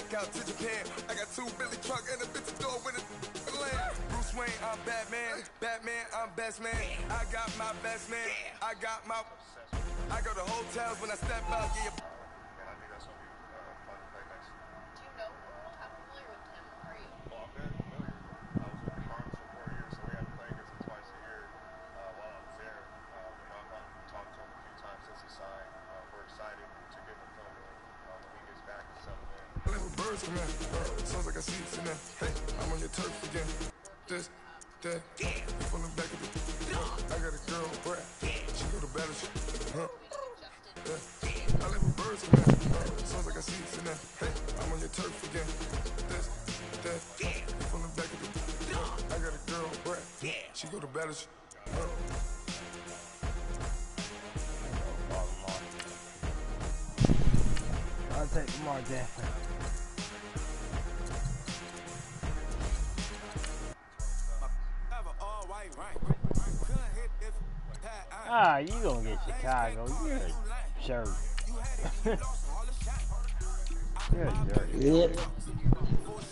back out to Japan. I got 2 Billy truck and a bitch door with a land. Bruce Wayne, I'm Batman. Batman, I'm best man. I got my best man. I go to hotels when I step out. Yeah. And I think that's going to be fun to play next. Do you know Earl? How familiar with him are you? Well, I'm very familiar. I was with the Cardinals for 4 years, so we had to play against him twice a year while I was there. I've talked to him a few times since he signed. We're excited to get the film when he gets back and settled in. I live with birds from there. Sounds like I see it in there. Hey, I'm on your turf again. This, that, from the back of the. I got a girl, Brad. She go to battleship. I live with birds from there. Sounds like I see it in there. Hey, I'm on your turf again. This, that, from the back of the. I got a girl, Brad. She go to battleship. I'll take Lamar Jackson. Ah, you gonna get Chicago. You're a jerk. You're a jerk. Yep.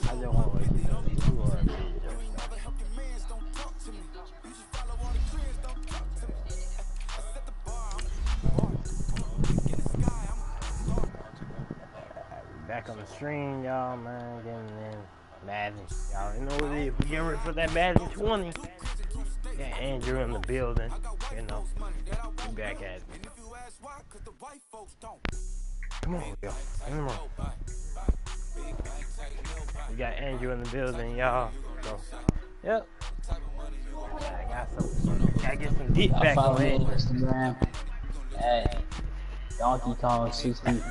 I just want to wait to know these two are a big jerk. Back on the stream, y'all, man. Getting in Madden. Y'all already know what it is. We're getting ready for that Madden 20. Got Andrew in the building. You know, we back at it. Come on, yo. Come on. We got Andrew in the building, y'all. So, yep. Gotta get some deep back on it. Instagram. Hey, Donkey Kong 60.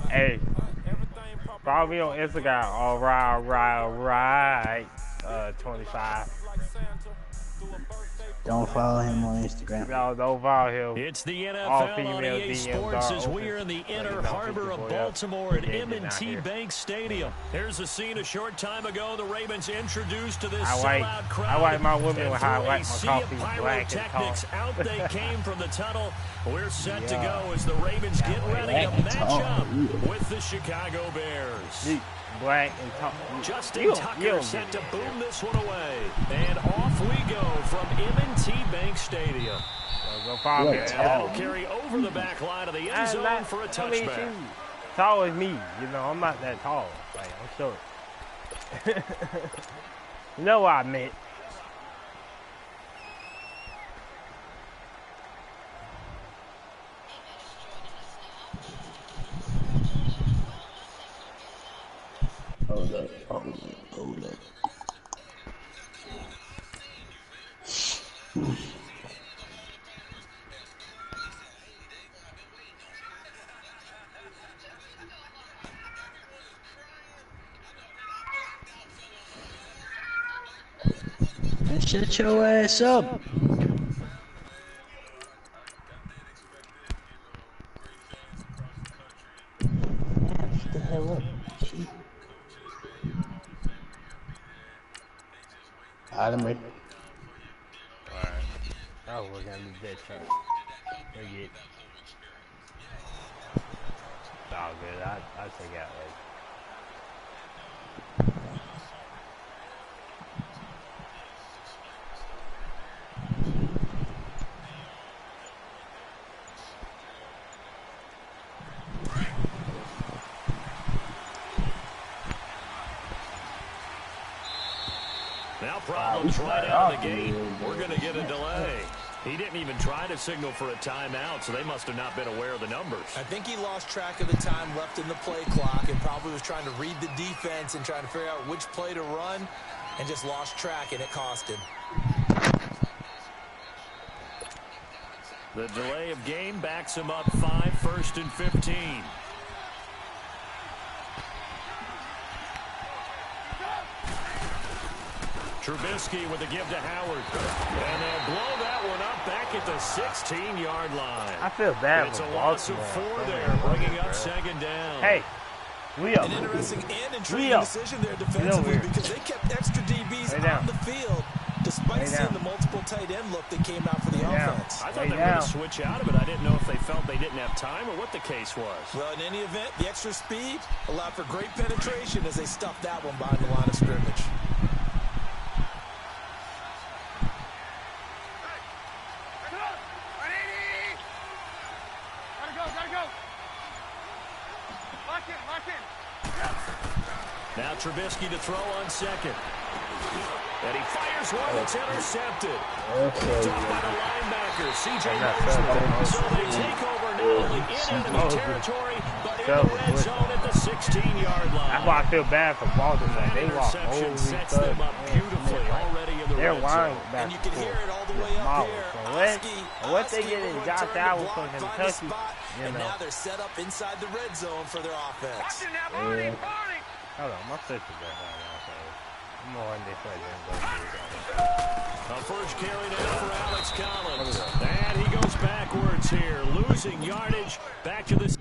Hey, follow me on Instagram. All right. 25. Don't follow him on Instagram. No, don't follow him. It's the NFL on EA Sports as we are in the inner harbor of Baltimore at M&T Bank Stadium. Here's a scene a short time ago the Ravens introduced to this sellout crowd. I like my women with how I like my coffee black and tall. Out they came from the tunnel. We're set to go as the Ravens get ready to match up with the Chicago Bears. Black and tall. Justin Tucker set to boom this one away. And off we go from M&T Bank Stadium. And that'll carry over the back line of the end zone for a touchback. Tall as me, you know, I'm not that tall. Like, I'm short. You know what I meant. Hold up. Man, shut your ass up. Shut the hell up. I'm ready. Alright. Oh, we're gonna be dead truck. We'll get. It's all good. I'll take out later. Now problems right out of the gate. We're going to get a delay. He didn't even try to signal for a timeout, so they must have not been aware of the numbers. I think he lost track of the time left in the play clock and probably was trying to read the defense and trying to figure out which play to run and just lost track, and it cost him. The delay of game backs him up 5, 1st and 15. Trubisky with a give to Howard. And they'll blow that one up back at the 16-yard line. I feel bad. It's a loss of 4 there, bringing up 2nd down. Hey, Leo. An interesting and intriguing decision there defensively because they kept extra DBs on the field despite Despite seeing the multiple tight end look that came out for the offense. I thought they were going to switch out of it. I didn't know if they felt they didn't have time or what the case was. Well, in any event, the extra speed allowed for great penetration as they stuffed that one behind the line of scrimmage. Now Trubisky to throw on second. And he fires one that's intercepted. Dropped by the linebacker, C.J. Mosley. So they take over now, in enemy territory, but in the red zone at the 16-yard line. That's why I feel bad for Baltimore. They walk over sets them up beautifully already in the red zone. And you can hear it all the way up here. What they get in Josh Allen from Kentucky, and now they're set up inside the red zone for their offense. Hold on, my sister's there right now, so I'm more on this A first carry now for Alex Collins. And he goes backwards here, losing yardage. Back to the...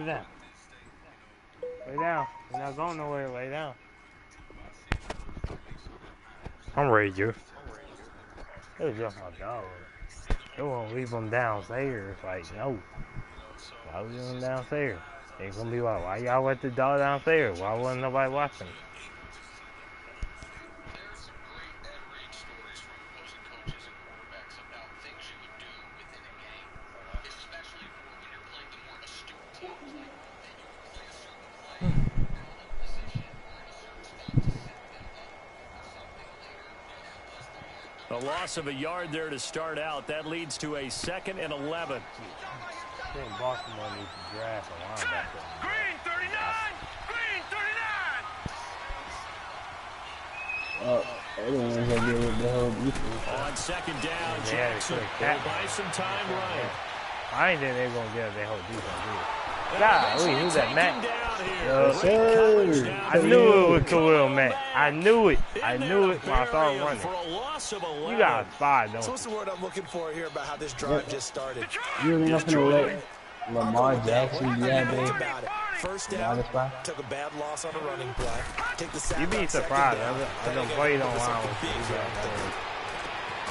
down. Lay down. You're not going nowhere. Lay down. I'm ready, Joe. It was just my dog. They won't leave them downstairs. Like, no. Why leave them downstairs? They're gonna be like, why y'all let the dog downstairs? Why wasn't nobody watching? A loss of a yard there to start out. That leads to a 2nd and 11. I think Baltimore needs to draft a linebacker. Green 39! Green 39! Everyone's gonna deal with the whole defense. On 2nd down, Jackson will buy some time right. I ain't think they're gonna get their whole defense. God, who's that, Matt? Yes, sir. I knew it was Khalil, Matt. I knew it. I knew it when I started running. You got a spy, don't So what's the word I'm looking for here about how this drive just started? You're not gonna let Lamar Jackson be that Think big. about it. First down, took a bad loss on a running play. Take the sack. You'd be on second surprised. down. I don't play on Something line. big here on third.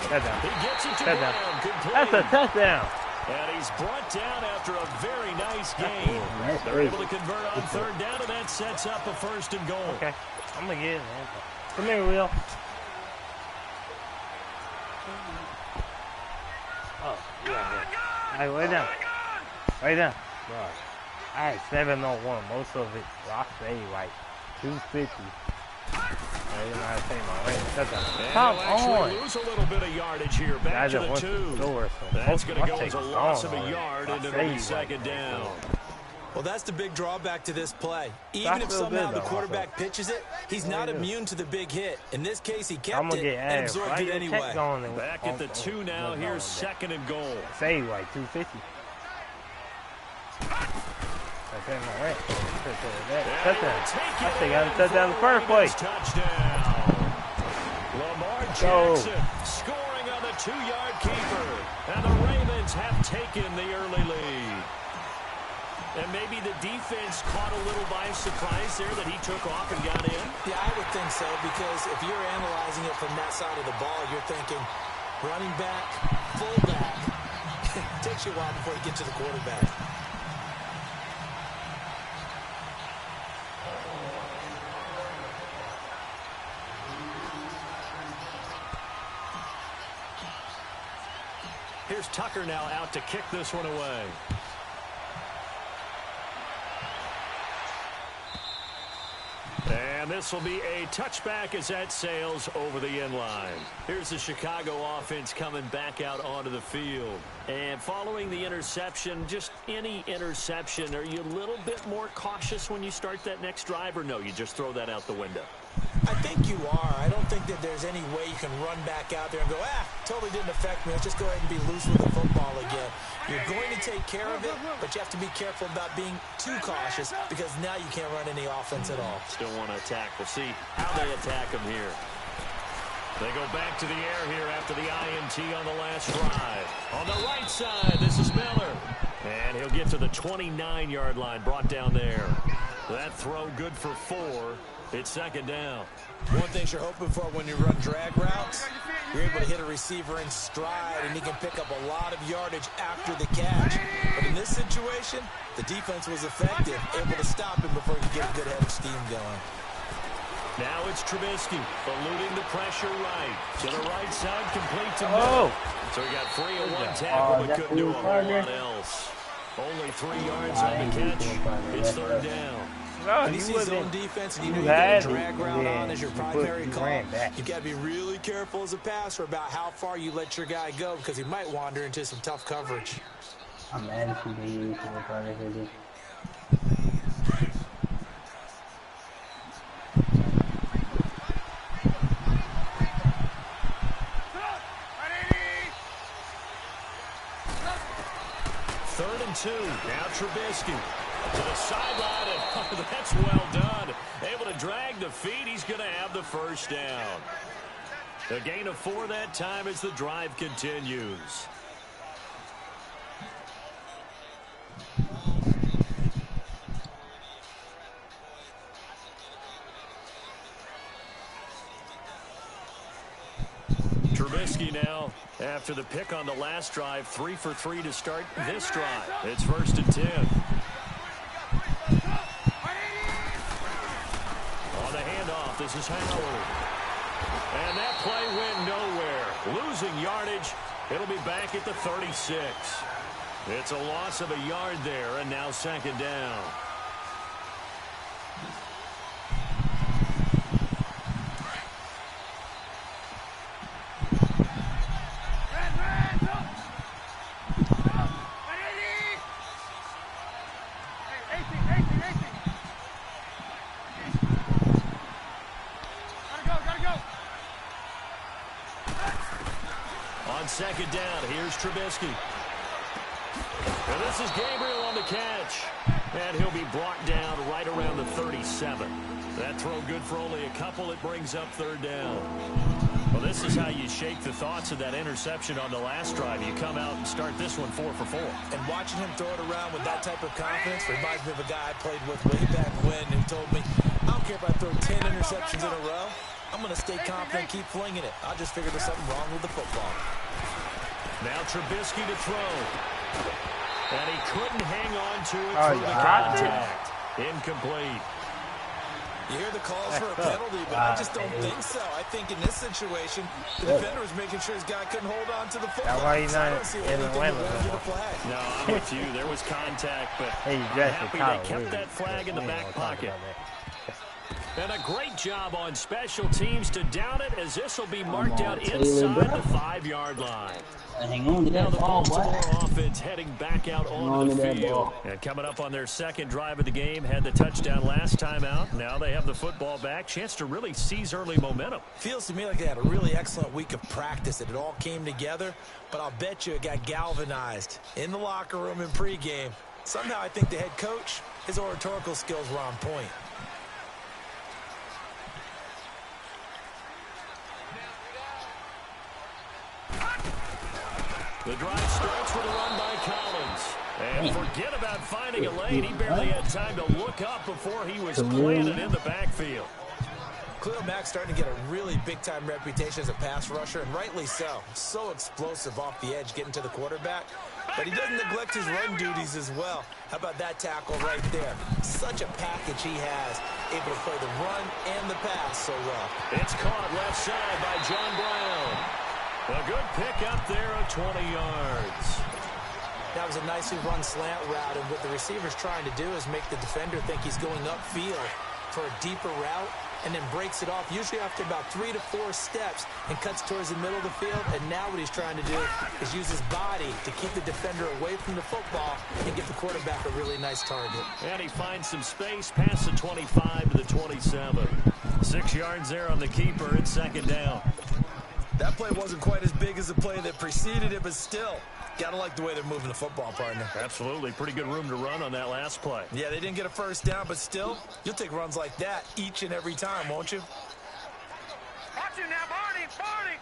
Touchdown. He gets it to Touchdown. Brown. Good play. That's a touchdown. And he's brought down after a very nice game. They're able to convert on 3rd down, and that sets up a 1st and goal. Okay. I'm going to get it, man. Come here, Will. Oh, yeah. All right, lay down. Lay down. Bro, I had 701. Most of it, I say like 250. I didn't know how to say my range. Come on. Lose a little bit of yardage here. Back to the 2. That's going to go as a loss of a yard into the 2nd down. Well, that's the big drawback to this play. Even if somehow the quarterback pitches it, he's not immune to the big hit. In this case, he kept it and absorbed it anyway. Back at the 2 now. Here's 2nd and goal. Say like 250. Touchdown. I think I got touchdown the first place. Touchdown. Lamar Jackson scoring on the 2-yard keeper. And the Ravens have taken the early lead. And maybe the defense caught a little by surprise there that he took off and got in. Yeah, I would think so, because if you're analyzing it from that side of the ball, you're thinking running back, fullback. It takes you a while before you get to the quarterback. Here's Tucker now out to kick this one away. And this will be a touchback as that sails over the end line. Here's the Chicago offense coming back out onto the field. And following the interception, just any interception, are you a little bit more cautious when you start that next drive, or no, you just throw that out the window? I think you are. I don't think that there's any way you can run back out there and go, totally didn't affect me. Let's just go ahead and be loose with the football again. You're going to take care of it, but you have to be careful about being too cautious, because now you can't run any offense at all. Still want to attack. We'll see how they attack him here. They go back to the air here after the INT on the last drive. On the right side, this is Miller. And he'll get to the 29-yard line, brought down there. That throw good for 4. It's 2nd down. One thing you're hoping for when you run drag routes, you're able to hit a receiver in stride, and he can pick up a lot of yardage after the catch. But in this situation, the defense was effective, able to stop him before he could get a good head of steam going. Now it's Trubisky, eluding the pressure right. To the right side, complete to Miller. So he got free of one tackle, but couldn't do a whole lot else. Only 3 yards on the catch. It's 3rd down. When you see zone defense and you know you got a drag route on as your primary call, you got to be really careful as a passer about how far you let your guy go, because he might wander into some tough coverage. I'm mad if you use the Third and 2. Now Trubisky to the sideline, and that's well done. Able to drag the feet. He's going to have the 1st down. A gain of 4 that time as the drive continues. Trubisky now, after the pick on the last drive, 3 for 3 to start this drive. It's 1st and 10. On the handoff, this is Howard. And that play went nowhere. Losing yardage. It'll be back at the 36. It's a loss of a yard there, and now 2nd down. On 2nd down, here's Trubisky. And this is Gabriel on the catch. And he'll be brought down right around the 37. That throw good for only a couple. It brings up 3rd down. Well, this is how you shake the thoughts of that interception on the last drive. You come out and start this one 4 for 4. And watching him throw it around with that type of confidence reminds me of a guy I played with way back when who told me, I don't care if I throw 10 interceptions in a row. I'm going to stay confident, keep flinging it. I just figured there's something wrong with the football. Now Trubisky to throw. And he couldn't hang on to it through the contact. Incomplete. You hear the calls for a penalty, but I just don't think so. I think in this situation, the defender was making sure his guy couldn't hold on to the football. That's why he's not in the limit. No, I'm with you. There was contact, but I'm happy they kept that flag in the back pocket. And a great job on special teams to down it, as this will be marked out inside the 5-yard line. Hang on to Now that the ball, boy. Baltimore offense heading back out onto the field. And coming up on their 2nd drive of the game, had the touchdown last time out. Now they have the football back. Chance to really seize early momentum. Feels to me like they had a really excellent week of practice. It all came together, but I'll bet you it got galvanized in the locker room in pregame. Somehow I think the head coach, his oratorical skills were on point. The drive starts with a run by Collins. And forget about finding a lane. He barely had time to look up before he was planted in the backfield. Khalil Mack's starting to get a really big-time reputation as a pass rusher, and rightly so. So explosive off the edge getting to the quarterback. But he doesn't neglect his run duties as well. How about that tackle right there? Such a package he has, able to play the run and the pass so well. It's caught left side by John Brown. A good pick up there of 20 yards. That was a nicely run slant route, and what the receiver's trying to do is make the defender think he's going upfield for a deeper route, and then breaks it off, usually after about 3 to 4 steps, and cuts towards the middle of the field. And now what he's trying to do is use his body to keep the defender away from the football and give the quarterback a really nice target. And he finds some space past the 25 to the 27. 6 yards there on the keeper. It's 2nd down. That play wasn't quite as big as the play that preceded it, but still, gotta like the way they're moving the football, partner. Absolutely. Pretty good room to run on that last play. Yeah, they didn't get a first down, but still, you'll take runs like that each and every time, won't you? Watch him now, Barney! Barney!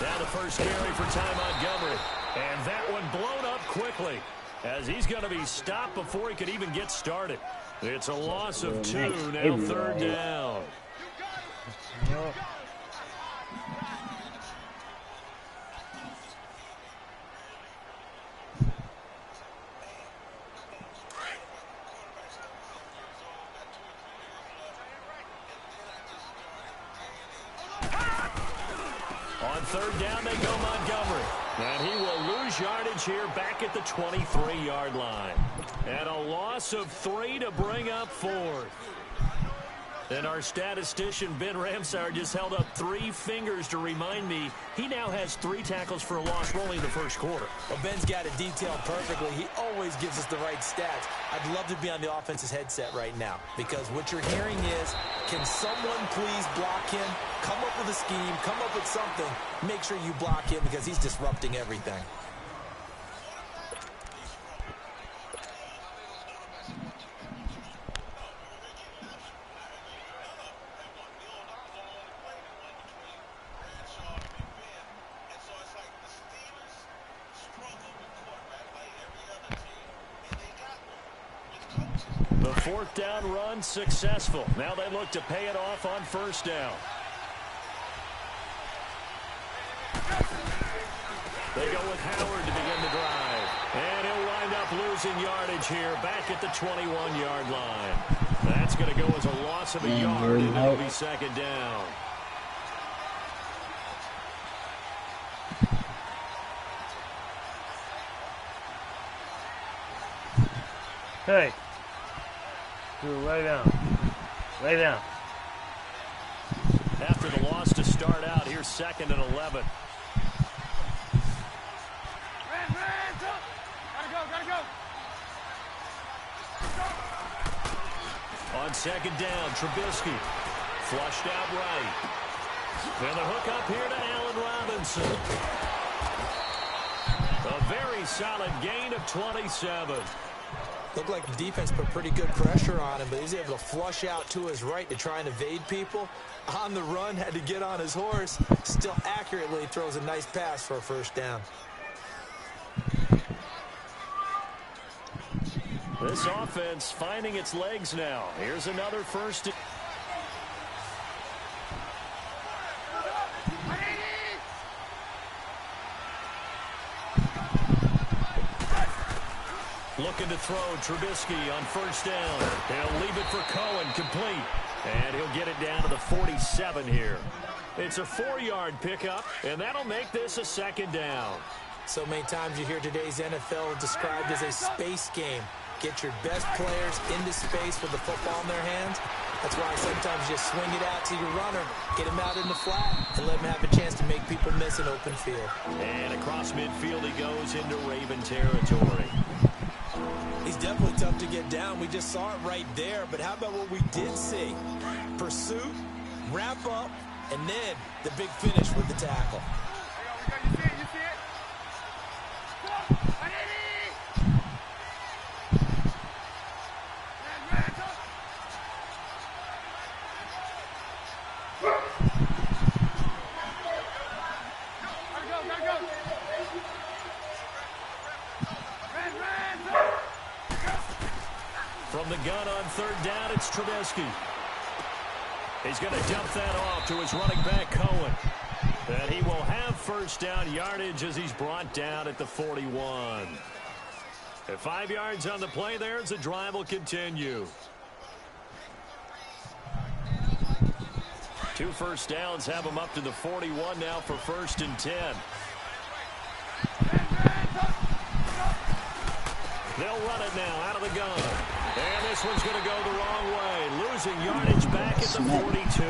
Now the first carry for Ty Montgomery. And that one blown up quickly, as he's going to be stopped before he could even get started. It's a loss of 2, now 3rd down. On 3rd down, they go Montgomery. And he will lose yardage here back at the 23-yard line. And a loss of 3 to bring up 4th. And our statistician, Ben Ramsauer, just held up 3 fingers to remind me he now has 3 tackles for a loss rolling in the first quarter. Well, Ben's got it detailed perfectly. He always gives us the right stats. I'd love to be on the offense's headset right now, because what you're hearing is, can someone please block him? Come up with a scheme, come up with something. Make sure you block him, because he's disrupting everything. The fourth down run successful. Now they look to pay it off on first down. They go with Howard to begin the drive. And he'll wind up losing yardage here back at the 21-yard line. That's going to go as a loss of a yard, and it'll be second down. Hey. Dude, lay down. Lay down. After the loss to start out, here's 2nd and 11. On second down, Trubisky flushed out right. And the hook up here to Allen Robinson. A very solid gain of 27. Looked like the defense put pretty good pressure on him, but he's able to flush out to his right to try and evade people. On the run, had to get on his horse. Still accurately throws a nice pass for a first down. This offense finding its legs now. Here's another first. Looking to throw Trubisky on first down. He'll leave it for Cohen, complete. And he'll get it down to the 47 here. It's a 4-yard pickup, and that'll make this a second down. So many times you hear today's NFL described as a space game. Get your best players into space with the football in their hands. That's why sometimes you just swing it out to your runner, get him out in the flat, and let him have a chance to make people miss an open field. And across midfield he goes into Raven territory. He's definitely tough to get down. We just saw it right there. But how about what we did see? Pursuit, wrap up, and then the big finish with the tackle. You see it? From the gun on third down, it's Trubisky. He's going to dump that off to his running back, Cohen. And he will have first down yardage as he's brought down at the 41. At 5 yards on the play there as the drive will continue. 2 first downs have him up to the 41 now for 1st and 10. They'll run it now out of the gun. And this one's going to go the wrong way. Losing yardage back at the 42.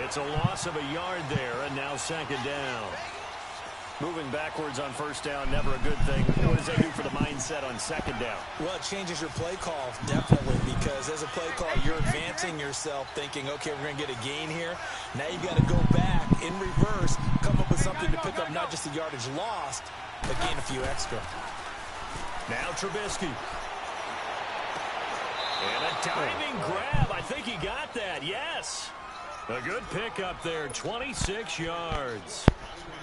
It's a loss of a yard there, and now second down. Moving backwards on first down, never a good thing. What does that do for the mindset on second down? Well, it changes your play call, definitely, because as a play call, you're advancing yourself thinking, okay, we're going to get a gain here. Now you got to go back in reverse, come up with something to pick up not just the yardage lost, but gain a few extra. Now Trubisky. And a diving grab. I think he got that. Yes. A good pickup there. 26 yards.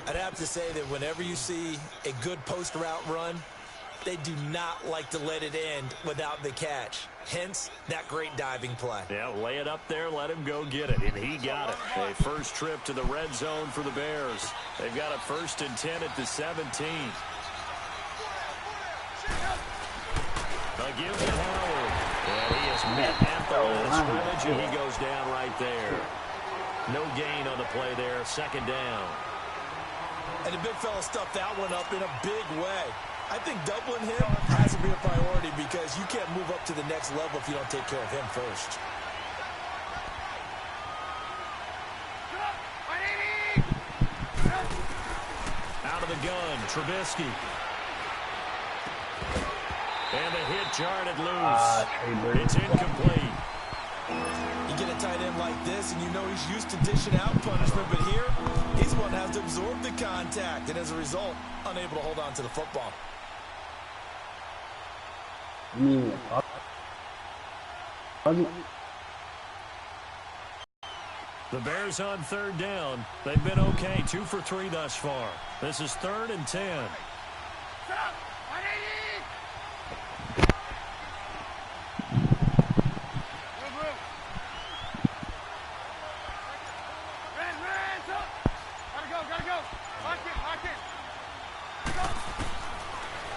I'd have to say that whenever you see a good post route run, they do not like to let it end without the catch. Hence, that great diving play. Yeah, lay it up there, let him go get it. And he got it. A first trip to the red zone for the Bears. They've got a 1st and 10 at the 17. They'll give to Howard. And he is met at the line of scrimmage, and he goes down right there. No gain on the play there. Second down. And the big fella stuffed that one up in a big way. I think doubling him has to be a priority because you can't move up to the next level if you don't take care of him first. Out of the gun, Trubisky. And the hit jarred loose. It's incomplete. You get a tight end like this, and you know he's used to dishing out punishment, but here, he's the one that has to absorb the contact, and as a result, unable to hold on to the football. The Bears on third down. They've been okay, 2 for 3 thus far. This is 3rd and 10.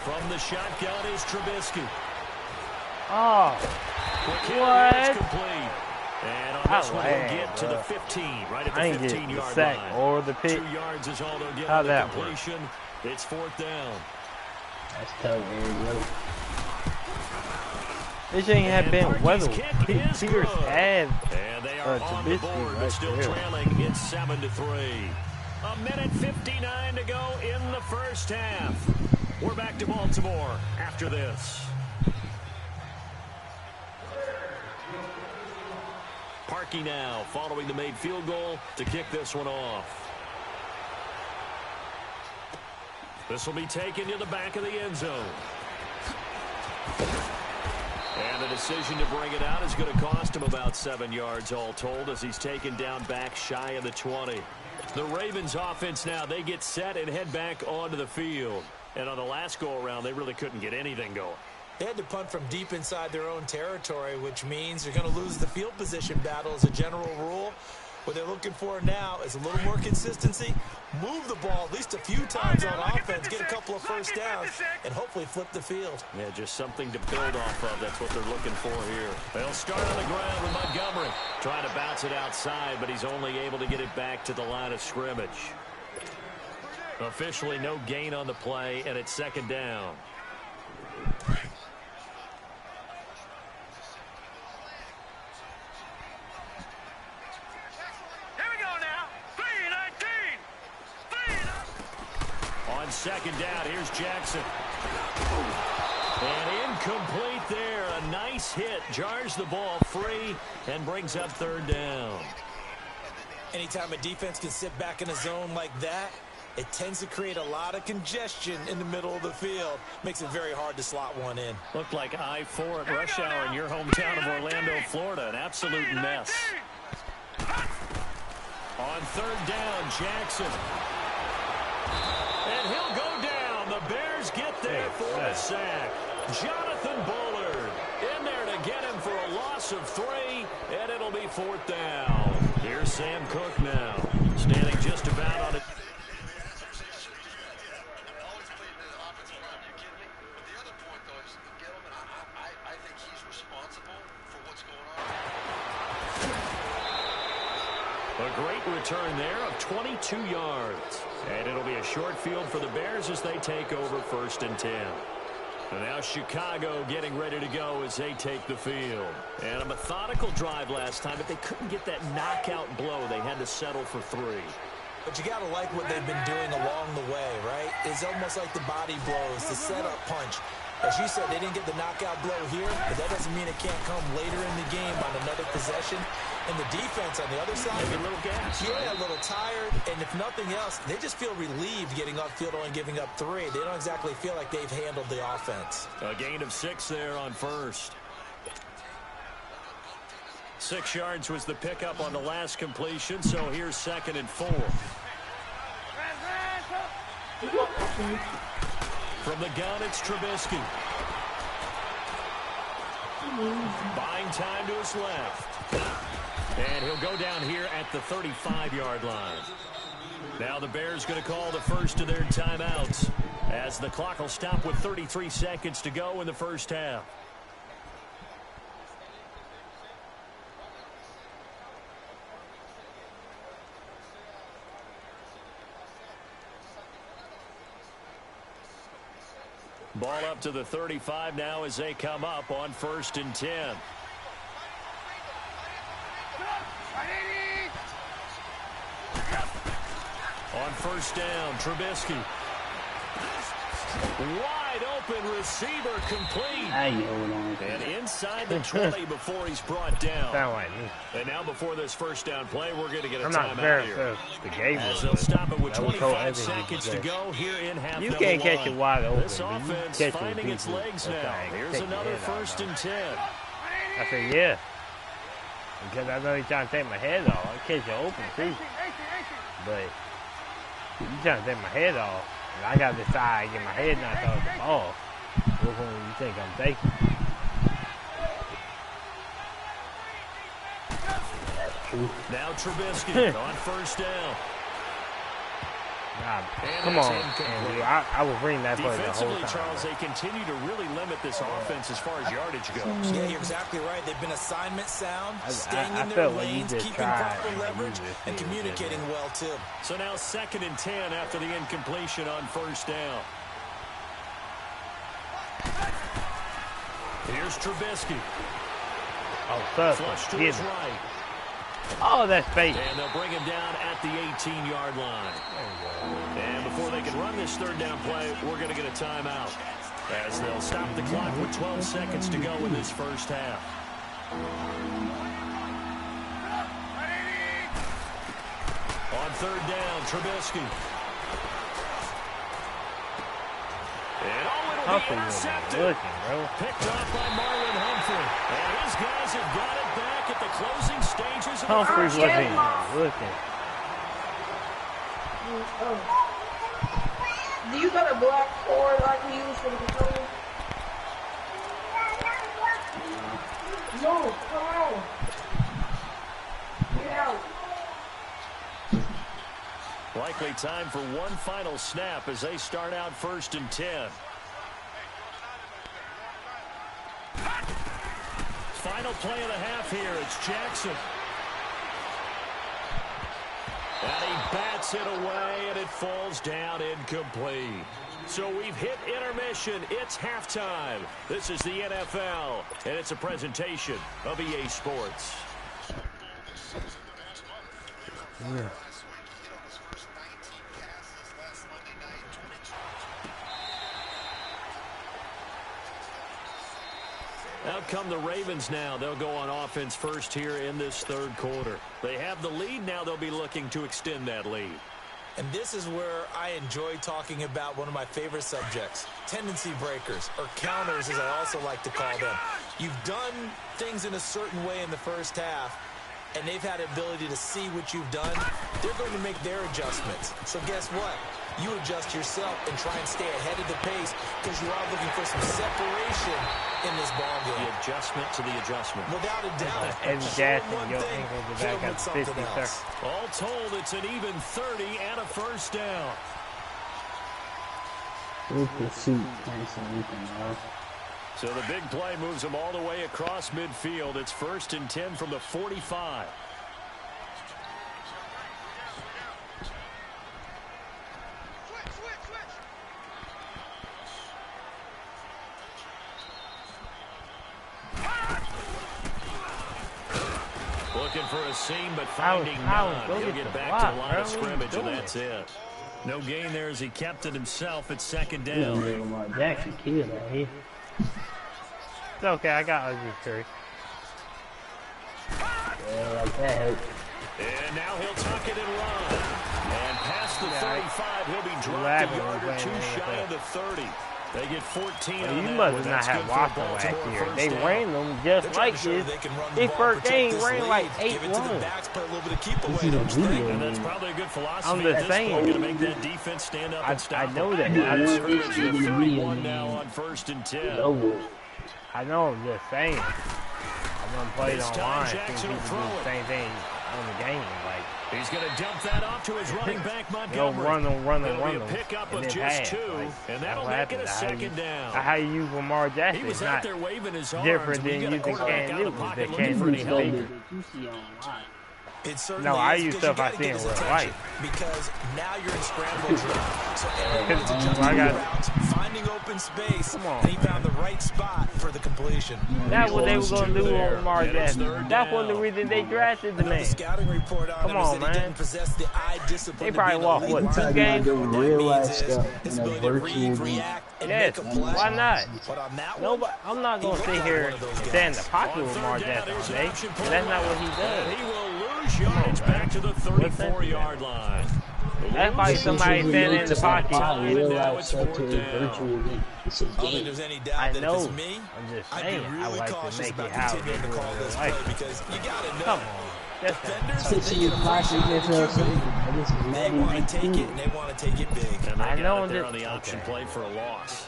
From the shotgun is Trubisky. Oh, Quick what? hit is complete. And on this one, he'll get to the 15, right at the 15-yard line. Or the pick. 2 yards is all they'll get How'd on the that completion. It's 4th down. That's tough, Eric. This ain't have been Parkey's Weather. kick Pierce is good. had And they are on the board, but right still there. trailing. It's 7-3. A minute 59 to go in the first half. We're back to Baltimore after this. Parkey now following the made field goal to kick this one off. This will be taken to the back of the end zone. And the decision to bring it out is going to cost him about 7 yards all told as he's taken down back shy of the 20. The Ravens offense now, they get set and head back onto the field. And on the last go-around, they really couldn't get anything going. They had to punt from deep inside their own territory, which means they're going to lose the field position battle as a general rule. What they're looking for now is a little more consistency, move the ball at least a few times on offense, get a couple of first downs, and hopefully flip the field. Yeah, just something to build off of. That's what they're looking for here. They'll start on the ground with Montgomery. Trying to bounce it outside, but he's only able to get it back to the line of scrimmage. Officially no gain on the play, and it's 2nd down. On 2nd down, here's Jackson. And incomplete there. A nice hit. Jars the ball free and brings up 3rd down. Anytime a defense can sit back in a zone like that, it tends to create a lot of congestion in the middle of the field. Makes it very hard to slot one in. Looked like I-4 at rush hour in your hometown of Orlando, Florida. An absolute mess. On 3rd down, Jackson. And he'll go down. The Bears get there for a sack. Jonathan Bullard in there to get him for a loss of 3, and it'll be 4th down. Here's Sam Cook now, standing just about on it. A great return there of 22 yards. And it'll be a short field for the Bears as they take over 1st and 10. And now Chicago getting ready to go as they take the field. And a methodical drive last time, but they couldn't get that knockout blow. They had to settle for 3. But you got to like what they've been doing along the way, right? It's almost like the body blows, the setup punch. As you said, they didn't get the knockout blow here, but that doesn't mean it can't come later in the game on another possession. And the defense on the other side, a little gas. Yeah, a little tired. And if nothing else, they just feel relieved getting upfield and giving up 3. They don't exactly feel like they've handled the offense. A gain of 6 there on 1st. 6 yards was the pickup on the last completion, so here's 2nd and 4. From the gun, it's Trubisky. Buying time to his left. And he'll go down here at the 35-yard line. Now the Bears going to call the first of their timeouts as the clock will stop with 33 seconds to go in the first half. Ball up to the 35 now as they come up on 1st and 10. On 1st down, Trubisky. Wide open receiver complete. And inside the 20 before he's brought down. Sound like me. And now before this 1st down play, we're going to get a I'm not timeout very here. the game As they'll stop it with that was 25 so seconds to go here in half You number can't catch 1. it wide open. This offense catch it finding its deep. legs Okay, now. Here's take your another head off 1st now. and 10. I said, yeah. Because I know he's trying to take my head off. I catch it open, too. But he's trying to take my head off. And I got to decide, get my head knocked off the ball. Which one do you think I'm taking? Now Trubisky on 1st down. Nah, come on, Andrew. I will bring that play the whole Defensively, time. Charles, they continue to really limit this offense as far as yardage goes. Yeah, you're exactly right. They've been assignment sound, staying I in their felt like you lanes, just keeping tried proper and leverage, you just and did, communicating didn't well, too. So now 2nd and 10 after the incompletion on 1st down. Here's Trubisky. Oh, tough. Flush to Get his him. right. Oh, that's fake. And they'll bring him down at the 18-yard line. And before they can run this 3rd down play, we're going to get a timeout, as they'll stop the clock with 12 seconds to go in this 1st half. On 3rd down, Trubisky. And it'll be intercepted. Looking, bro. Picked off by Marlon Humphrey. And his guys have got it back at the closing stages of Humphrey the wasn't even looking. Do you got a black cord like we use for the controller? No, come on. Get out. Likely time for one final snap as they start out 1st and 10. Final play of the half here. It's Jackson. And he bats it away, and it falls down incomplete. So we've hit intermission. It's halftime. This is the NFL, and it's a presentation of EA Sports. Yeah. Out come the Ravens now. They'll go on offense first here in this 3rd quarter. They have the lead now. They'll be looking to extend that lead. And this is where I enjoy talking about one of my favorite subjects, tendency breakers, or counters as I also like to call them. You've done things in a certain way in the 1st half, and they've had the ability to see what you've done. They're going to make their adjustments. So guess what? You adjust yourself and try and stay ahead of the pace because you are looking for some separation in this ballgame. The adjustment to the adjustment. Without a doubt. And Jackson, your ankles are back at 50, sir. All told, it's an even 30 and a 1st down. So the big play moves them all the way across midfield. It's 1st and 10 from the 45. Looking for a seam, but finding none. He'll get back to the line of scrimmage, and that's it. No gain there as he kept it himself at 2nd down. Jackson killed that here. It's okay, I got ugly Curry. Yeah, like that hurt. And now he'll tuck it and run. And past the 35, he'll be dropped a yard or 2 shy of the 30. They get 14 on You that must one. not That's have good watched for them Baltimore last year. first They down. ran them just like this. His first game ran like 8 runs. And that's probably a good philosophy. I'm just at this saying. point, going to make that defense stand up and stop I know them. that. Line of scrimmage to the 31 now on 1st and 10. I know, I'm just saying. I'm going to play it This time online. Jackson People will do throw the it. same thing on the game. Like, He's going to dump that off to his running back, they'll Montgomery. run It'll be them. a pickup and of then just pass. 2, Like, and that's that'll what make it happens. a 2nd down. How you use Lamar Jackson He was is out not there waving his arms. different We than got a using quarterback Cam out of the Newton. pocket The looking Cam for any Newton help. favorite. It certainly No, I is, use because stuff you I gotta see get in his real attention, life. because now you're in scramble drill. So everyone's I adjusting got- routes, finding open space, Come on, and he found the right spot for the completion. That's what they were going to do there. with Lamar And it's Jackson. 3rd That's one of down. the reasons they drafted the Another man. scouting report on Come him is on, that he man. didn't possess the eye discipline They to probably be an walked, elite what, 2 linebacker. games? What that Real means life is stuff his in a ability to read, virtual react, and Yes, make a play. why not? But on that one, Nobody, I'm not going to sit here and stand in the pocket with Lamar Jackson all day. That's not what he And he does. will lose yardage back to the 34-yard line. That's why somebody standing in the pocket. Real now life it's stuff to 4th a down. virtual game. It's a I don't think game. there's any I doubt that if know. it's me, I'm just I'd saying. be I really like to cautious make about it how continuing to they call do this it. play Like, because you got to know. come on. That's Defenders, Sit they to your can pocket appreciate the yourself. QB. This is They Madden want to take 19. it, and they want to take it big. And they I got know it there that- on the option okay. play for a loss.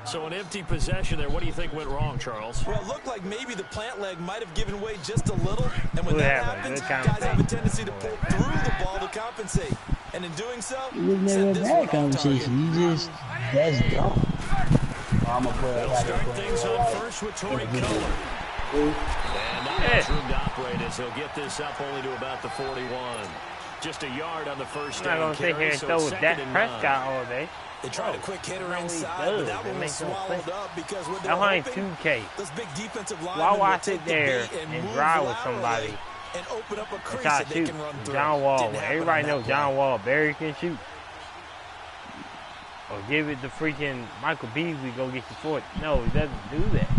So an empty possession there. What do you think went wrong, Charles? Well, it looked like maybe the plant leg might have given way just a little, and when We'll that have a happens, good guys have a conversation. tendency to pull through the ball to compensate. And in doing so, It was never a bad conversation. That's dumb. I'm gonna play. They'll start things on first with Torrey Color. And not much room to operate as he'll get this up only to about the 41. Just a yard on the first down. I'm not going to sit here and throw Dak Prescott all day. They tried a quick hitter inside, but that one was swallowed up because with their hoping, 2K. Those big defensive linemen will sit there and drive with somebody and open up a crease that they can run through. John Wall, everybody knows John Wall barely can shoot. Or give it to freaking Michael Beasley, go get your 40. No, he doesn't do that.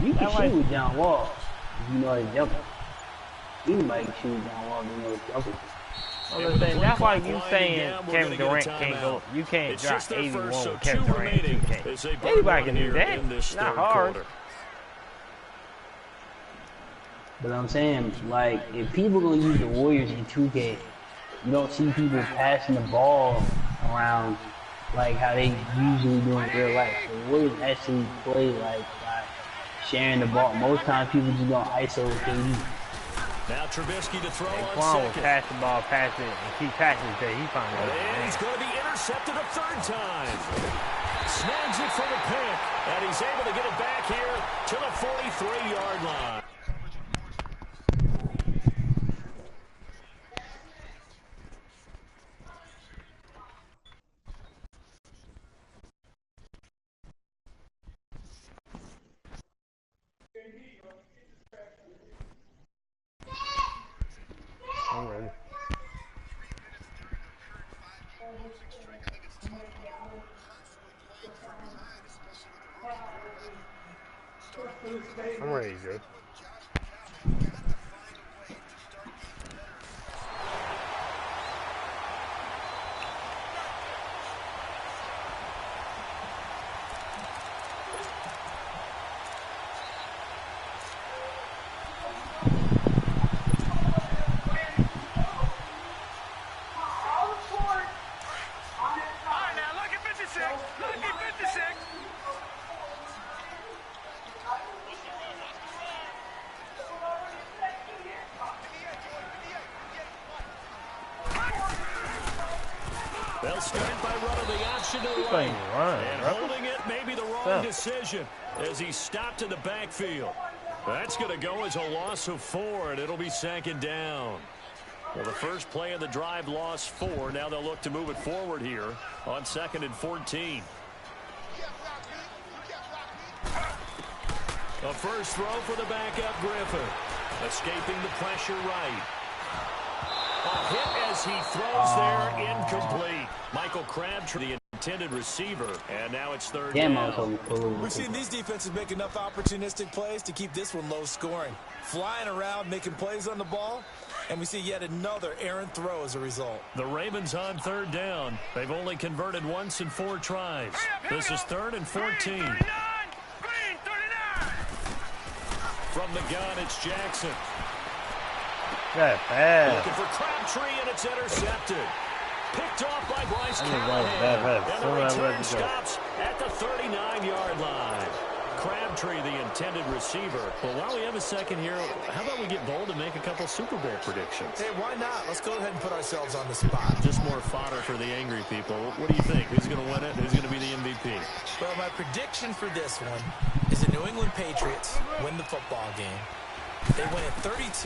You can shoot with John Wall if you know how to jump. Anybody can shoot with John Wall if you know how to jump. That's why you saying Kevin Durant can't go. You can't drop 81 with Kevin Durant 2K. Anybody can do that. It's not hard. But I'm saying, like, if people gonna use the Warriors in 2K, you don't see people passing the ball around like how they usually do in real life. The Warriors actually play like by sharing the ball. Most times people just gonna ISO KD. Now Trubisky to throw on Quan will second. pass the ball, pass it, and keep passing until he finds it. And he's going to be intercepted a third time. Snags it for the pick, and he's able to get it back here to the 43-yard line. I'm ready. I'm ready, Joe. They'll start by running the option to the right. And holding it may be the wrong decision as he's stopped in the backfield. That's going to go as a loss of 4, and it'll be second down. Well, the first play of the drive lost 4. Now they'll look to move it forward here on 2nd and 14. A first throw for the backup Griffin. Escaping the pressure right. A hit as he throws there, incomplete. Michael Crabtree, the intended receiver, and now it's third down. We've seen these defenses make enough opportunistic plays to keep this one low scoring. Flying around, making plays on the ball, and we see yet another errant throw as a result. The Ravens on third down. They've only converted once in 4 tries. This is 3rd and 14. From the gun, it's Jackson. That's bad. Looking for Crabtree, and it's intercepted. Picked off by Bryce Callahan. And the return stops at the 39-yard line. Crabtree, the intended receiver. Well, while we have a second here, how about we get bold and make a couple Super Bowl predictions? Hey, why not? Let's go ahead and put ourselves on the spot. Just more fodder for the angry people. What do you think? Who's going to win it? Who's going to be the MVP? Well, my prediction for this one is the New England Patriots win the football game. They win it 32-30.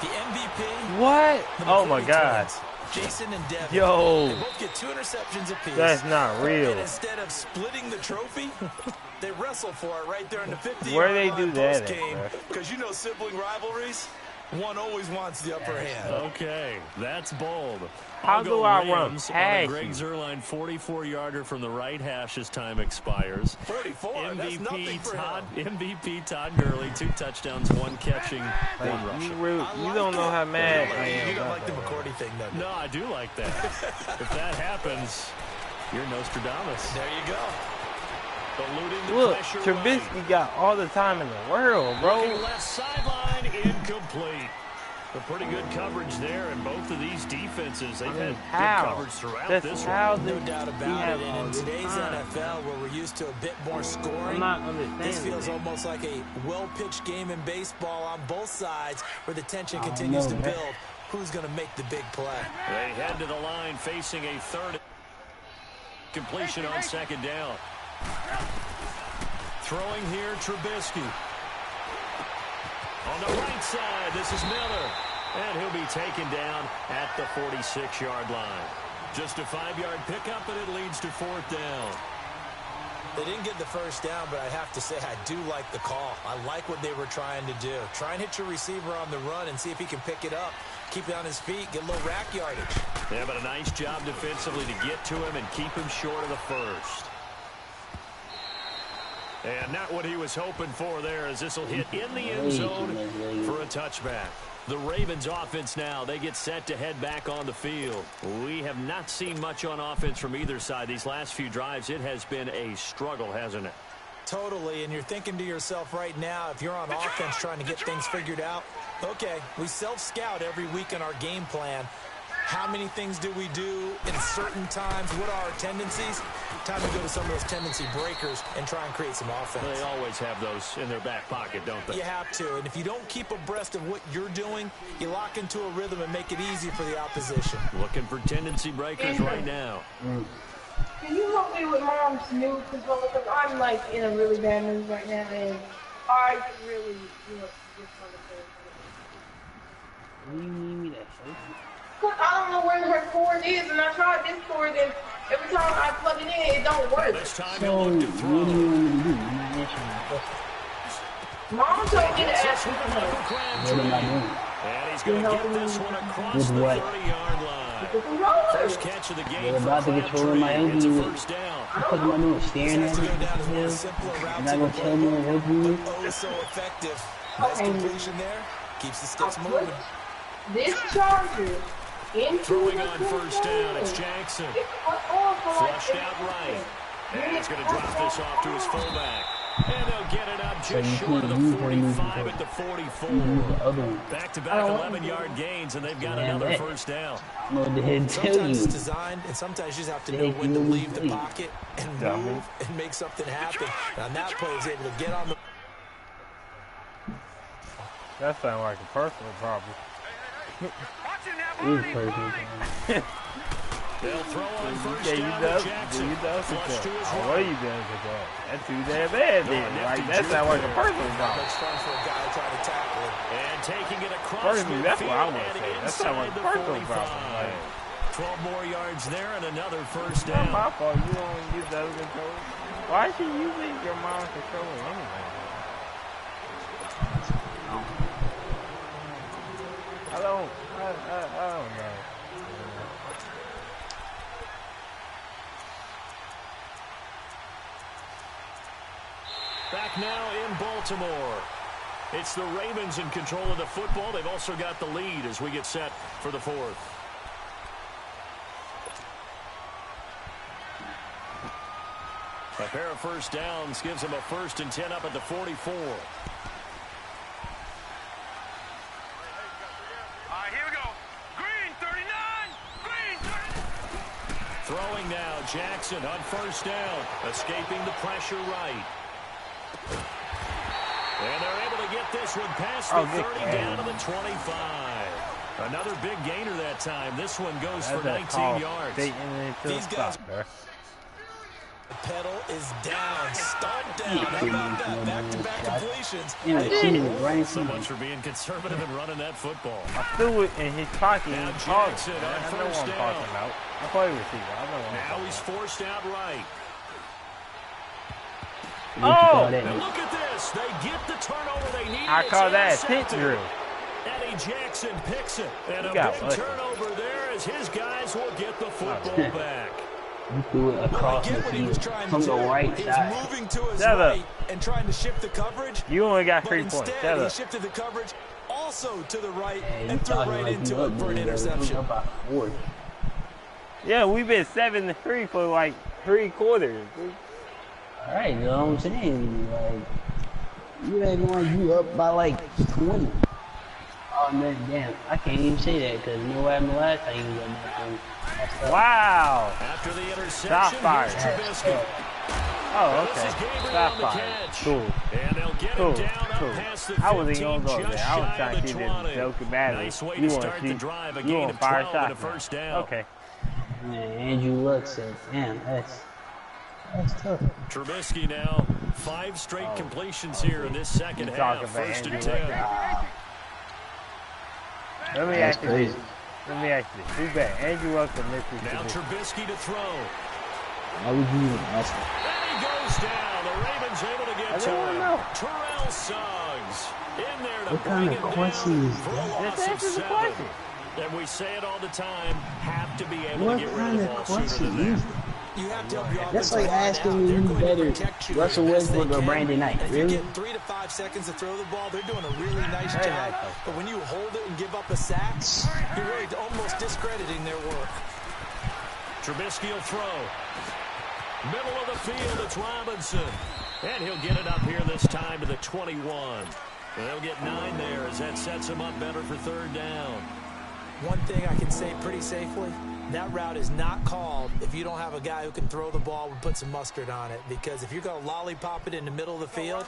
The MVP. What? Oh my God. Jason and Devin. Yo. They both get 2 interceptions apiece. That's not real. And instead of splitting the trophy, they wrestle for it right there in the 50-yard line. Where they do that game? Because you know sibling rivalries, one always wants the upper hand. Okay, that's bold. How do I run past Greg Zuerlein 44-yarder from the right hash as time expires. 44, that's nothing for him. MVP Todd Gurley, 2 touchdowns, 1 catching, 1 rushing. You don't know how mad I am. You don't like the McCourty thing, though. No, I do like that. If that happens, you're Nostradamus. There you go. Look, Trubisky got all the time in the world, bro. Looking left sideline, incomplete. But pretty good coverage there, and both of these defenses, they've had good coverage throughout this one. No doubt about it. And in today's NFL, where we're used to a bit more scoring, this feels almost like a well-pitched game in baseball on both sides, where the tension continues to build who's going to make the big play. They head to the line facing a third completion on second down. Throwing here, Trubisky. On the right side, this is Miller. And he'll be taken down at the 46-yard line. Just a 5-yard pickup, and it leads to fourth down. They didn't get the first down, but I have to say I do like the call. I like what they were trying to do. Try and hit your receiver on the run and see if he can pick it up. Keep it on his feet, get a little rack yardage. Yeah, but a nice job defensively to get to him and keep him short of the first. And not what he was hoping for there, as this will hit in the end zone for a touchback. The Ravens offense now, they get set to head back on the field. We have not seen much on offense from either side. These last few drives, it has been a struggle, hasn't it? Totally, and you're thinking to yourself right now, if you're on offense trying to get things figured out, okay, we self-scout every week in our game plan. How many things do we do in certain times? What are our tendencies? Time to go to some of those tendency breakers and try and create some offense. They always have those in their back pocket, don't they? You have to, and if you don't keep abreast of what you're doing, you lock into a rhythm and make it easy for the opposition. Looking for tendency breakers right now. Can you help me with Mom's news as well? Because I'm like in a really bad mood right now, and I really, just want to say. What do you need me to show you? Because I don't know where her cord is, and I tried this cord, and every time I plug it in, it don't work. This time So, what do you want me to do? I'm not answering the question. Mom told me to ask you for help. What am I doing? And he's going to get this one across With the what? 30-yard line. First catch of the game They're about to for control my Crabtree. It's a first down. What am I doing? Staring at me? You're not going to tell me what to do? Oh, so effective. Nice completion there. Keeps the sticks moving. This charger into Throwing the on first down, it's Jackson. Flushed out right. And he's going to drop this off to his fullback. And they'll get it up just short of the 45 at the 44. Back-to-back 11-yard gains, and they've got another first down. Sometimes it's designed, and sometimes you just have to know when to leave the pocket and move and make something happen. And on that play, he was able to get on the... That sounds like a personal problem. They'll throw on first Yeah, down you to Jackson. Flush to his what are you doing with that? That's too damn bad then. Like, that sounds like a personal problem. It's fun for a guy trying to tackle it. And taking it across Personally, that's what I midfield would and say. That sounds like inside a the personal 45. problem. Like, 12 more yards there and another first it's not down. my fault. You don't use those controls. Why should you leave your mom's controller anyway? I don't know. Back now in Baltimore. It's the Ravens in control of the football. They've also got the lead as we get set for the fourth. A pair of first downs gives them a 1st and 10 up at the 44. Throwing now, Jackson on first down, escaping the pressure right. And they're able to get this one past the 30 down to the 25. Another big gainer that time. This one goes for 19 yards. These guys... The pedal is down. Start down. How about that? Back-to-back completions. So much for being conservative and running that football. I threw it in his pocket. Now Jackson on I know what first I'm down. talking about. I play receiver. I know what I'm Now talking he's forced out right. Oh! And look at this. They get the turnover they need. I call that a It's pit intercepted. drill. Eddie Jackson picks it. And a got big lucky. turnover there as his guys will get the football back. You threw it across the field from the right He side. was moving to his Shut up. right and trying to shift the coverage. You only got But 3 points. instead, Shut he up. shifted the coverage also to the right Hey, you and threw talking right like into you it up, for an man. interception. Up by 40. Yeah, we've been 7-3 for like 3 quarters. All right, you know what I'm saying? Like, you ain't going you up by like 20. Oh man, damn! I can't even say that because you know what happened last time you got nothing. Wow. After the interception, Stop fire. here's Trubisky. Oh, okay. That's fine. Cool. And they'll get Cool. him down Cool. up past the 15, I wasn't gonna go just there. I was shy trying of to the see 20. this joke battle. Nice way You to want start to the see? drive, a You gain want of fire 12 and a shot? first down. Okay. Man, Andrew Luck said, damn, that's tough. Trubisky now, 5 straight completions here in this second half. First and 10. Let me ask you this. Too bad. Andrew Luck and Mr. Now Trubisky to throw. Why would you even ask me? And he goes down. The Ravens able to get to him. Terrell Suggs in there to What bring kind him of question down is for a that? loss of 7. And we say it all the time, have to be able to get rid of the ball sooner than that. You have to help your That's offensive like line asking out. me They're who's going to better, protect you Russell as best they Westbrook or can. Brandon Knight. If you Really? get 3 to 5 seconds to throw the ball, they're doing a really nice job. But when you hold it and give up a sack, you're really almost discrediting their work. Trubisky will throw. Middle of the field, it's Robinson. And he'll get it up here this time to the 21. They'll get 9 there as that sets him up better for third down. One thing I can say pretty safely, that route is not called if you don't have a guy who can throw the ball and put some mustard on it. Because if you're going to lollipop it in the middle of the field,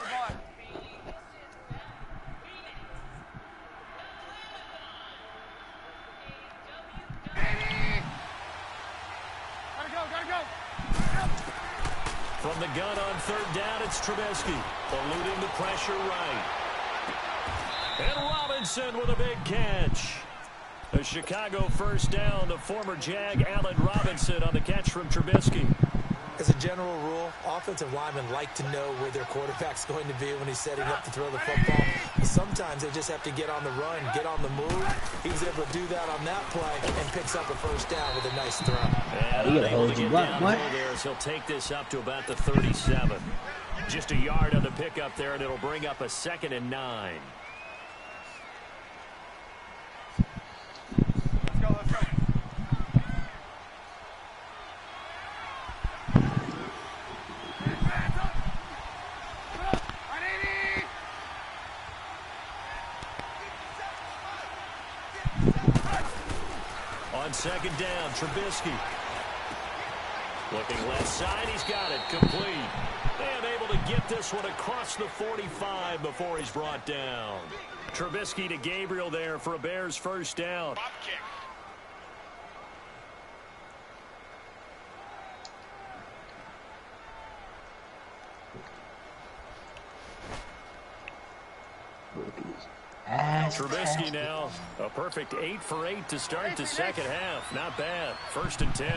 From the gun on third down, it's Trubisky, eluding the pressure right. And Robinson with a big catch. A Chicago first down to former Jag Allen Robinson on the catch from Trubisky. as a general rule, offensive linemen like to know where their quarterback's going to be when he's setting up to throw the football. But sometimes they just have to get on the run, get on the move. He was able to do that on that play and picks up a first down with a nice throw. And unable to get downhill there as he'll take this up to about the 37. Just a yard on the pickup there, and it'll bring up a 2nd and 9. On 2nd down, Trubisky. Looking left side, he's got it, complete. And able to get this one across the 45 before he's brought down. Trubisky to Gabriel there for a Bears first down. Trubisky now, a perfect 8 for 8 to start the second half. Not bad. 1st and 10.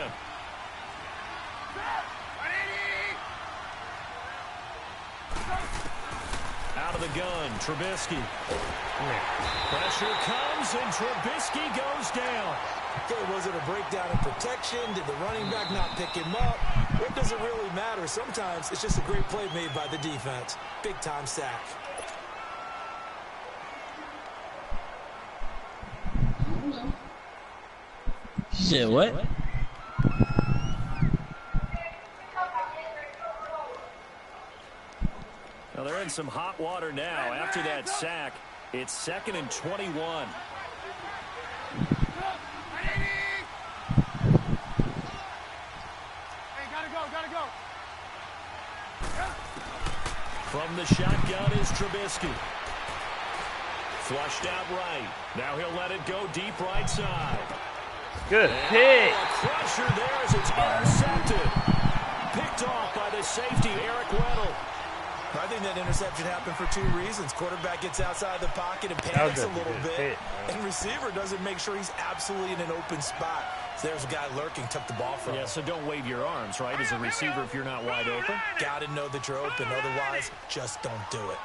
Out of the gun, Trubisky. Pressure comes, and Trubisky goes down. Okay, was it a breakdown in protection? Did the running back not pick him up? What does it really matter? Sometimes it's just a great play made by the defense. Big-time sack. She said what? Now they're in some hot water now. After that sack, it's 2nd and 21. From the shotgun is Trubisky. Flushed out right. Now he'll let it go deep right side. Good pick. A crusher there as it's intercepted. Picked off by the safety, Eric Weddle. I think that interception happened for 2 reasons. Quarterback gets outside the pocket and panics a little bit. And receiver doesn't make sure he's absolutely in an open spot. So there's a guy lurking, took the ball from him. Yeah, so don't wave your arms, right, as a receiver if you're not wide open. Got to know that you're open. Otherwise, just don't do it.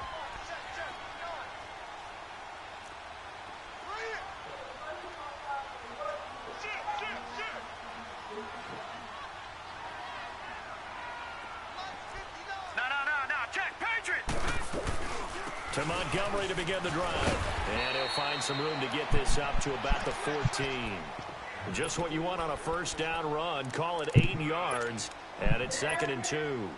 To Montgomery to begin the drive. And he'll find some room to get this up to about the 14. Just what you want on a first down run. Call it 8 yards. And it's 2nd and 2.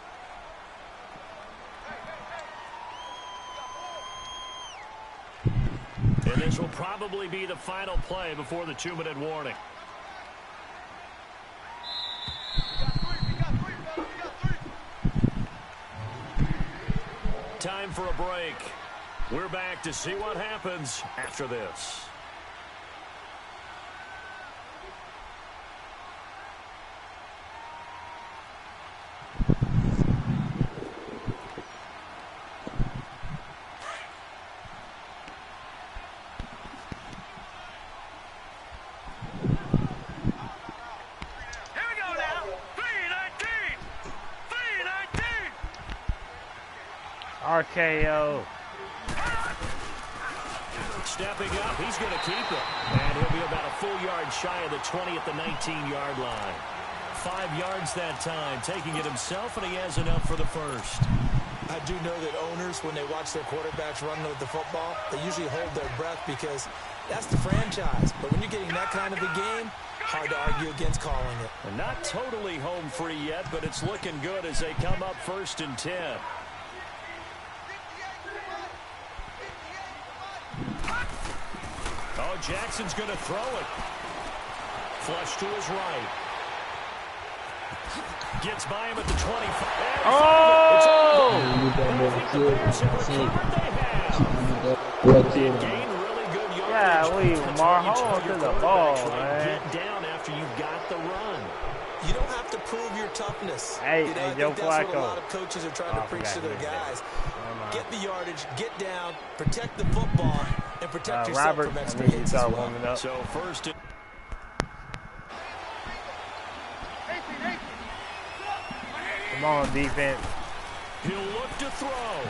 And this will probably be the final play before the 2-minute warning. for a break. We're back to see what happens after this. RKO. Stepping up, he's going to keep it. And he'll be about a full yard shy of the 20 at the 19-yard line. 5 yards that time, taking it himself, and he has enough for the first. I do know that owners, when they watch their quarterbacks run with the football, they usually hold their breath because that's the franchise. But when you're getting that kind of a game, hard to argue against calling it. And not totally home free yet, but it's looking good as they come up 1st and 10. Oh, Jackson's going to throw it. Flush to his right. Gets by him at the 25. Oh! Gain really good yardage. Yeah, we Mahomes to the ball, man. Get down after you got the run. You don't have to prove your toughness. Hey, you know, hey, I Joe think that's what a Flacco. lot of coaches are trying to preach to their guys. Get the yardage, get down, protect the football, and protect yourself Robert, from extra hits as well. warming up. So first, Come on, defense. he'll look to throw.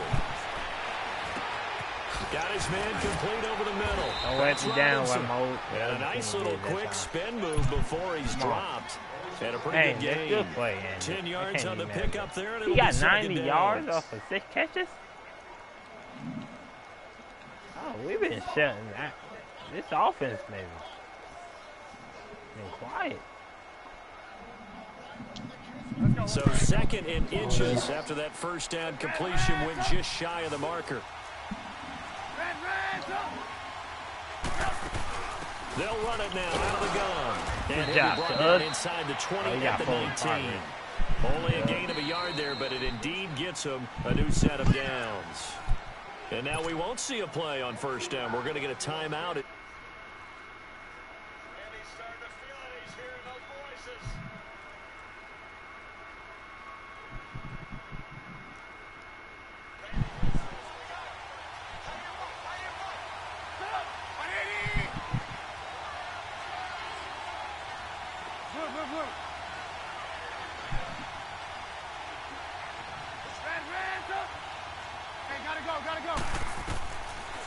Got his man complete over the middle. Don't let you down, Wemmo. And a nice little quick spin move before he's dropped. Had a pretty good game. Good play, 10 yards on the pickup there. And he got 90 yards off of 6 catches? Oh, we've been shutting that. This offense, maybe. Been quiet. So 2nd and inches after that first down completion went just shy of the marker. They'll run it now out of the gun. And he'll be brought down inside the 20 at the 19. Only a gain of a yard there, but it indeed gets him a new set of downs. And now we won't see a play on first down. We're going to get a timeout.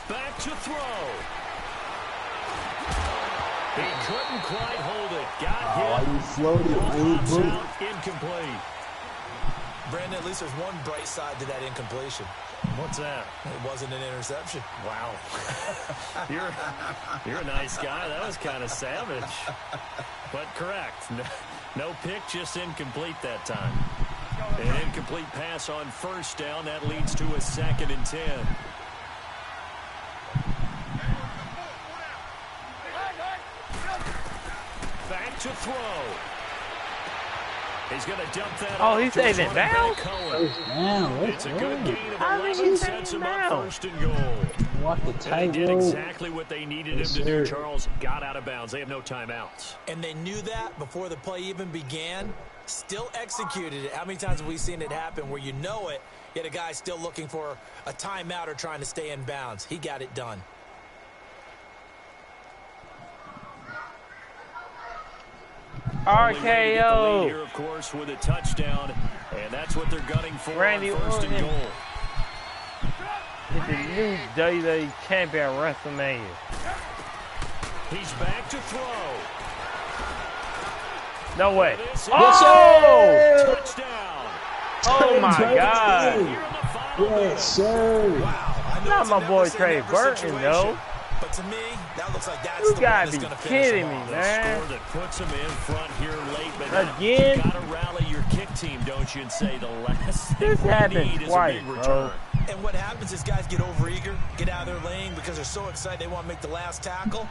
Back to throw. He couldn't quite hold it. Got hit. You floated. Pops out, incomplete. Brandon, at least there's one bright side to that incompletion. What's that? It wasn't an interception. Wow. You're a nice guy. That was kind of savage. But correct. No pick, just incomplete that time. An incomplete pass on first down. That leads to a 2nd and 10. Back to throw. He's going to dump that off. He's saving it down? It's a good gain of 11. Sets him up 1st and goal. Walk the And they tight did rope. exactly what they needed him to do, Charles. Got out of bounds. They have no timeouts. And they knew that before the play even began. Still executed it. How many times have we seen it happen where you know it, yet a guy still looking for a timeout or trying to stay in bounds? He got it done. RKO. Here, of course, with a touchdown, and that's what they're gunning for Randy on 1st and goal. It's a new WWE champion at WrestleMania. He's back to throw. No way. Oh! Touchdown. Oh my God. Here in the final Yes, sir. Wow. I know Not it's a my boy never-say Trey never Burton, situation, though. But to me, that looks like that's You the one gotta that's be going to finish kidding him me, off. man. Score that puts him in front here late, but Again? you got to rally your kick team, don't you, and say the last thing This we happened need is a twice, big bro. return. And what happens is guys get overeager, get out of their lane because they're so excited they want to make the last tackle.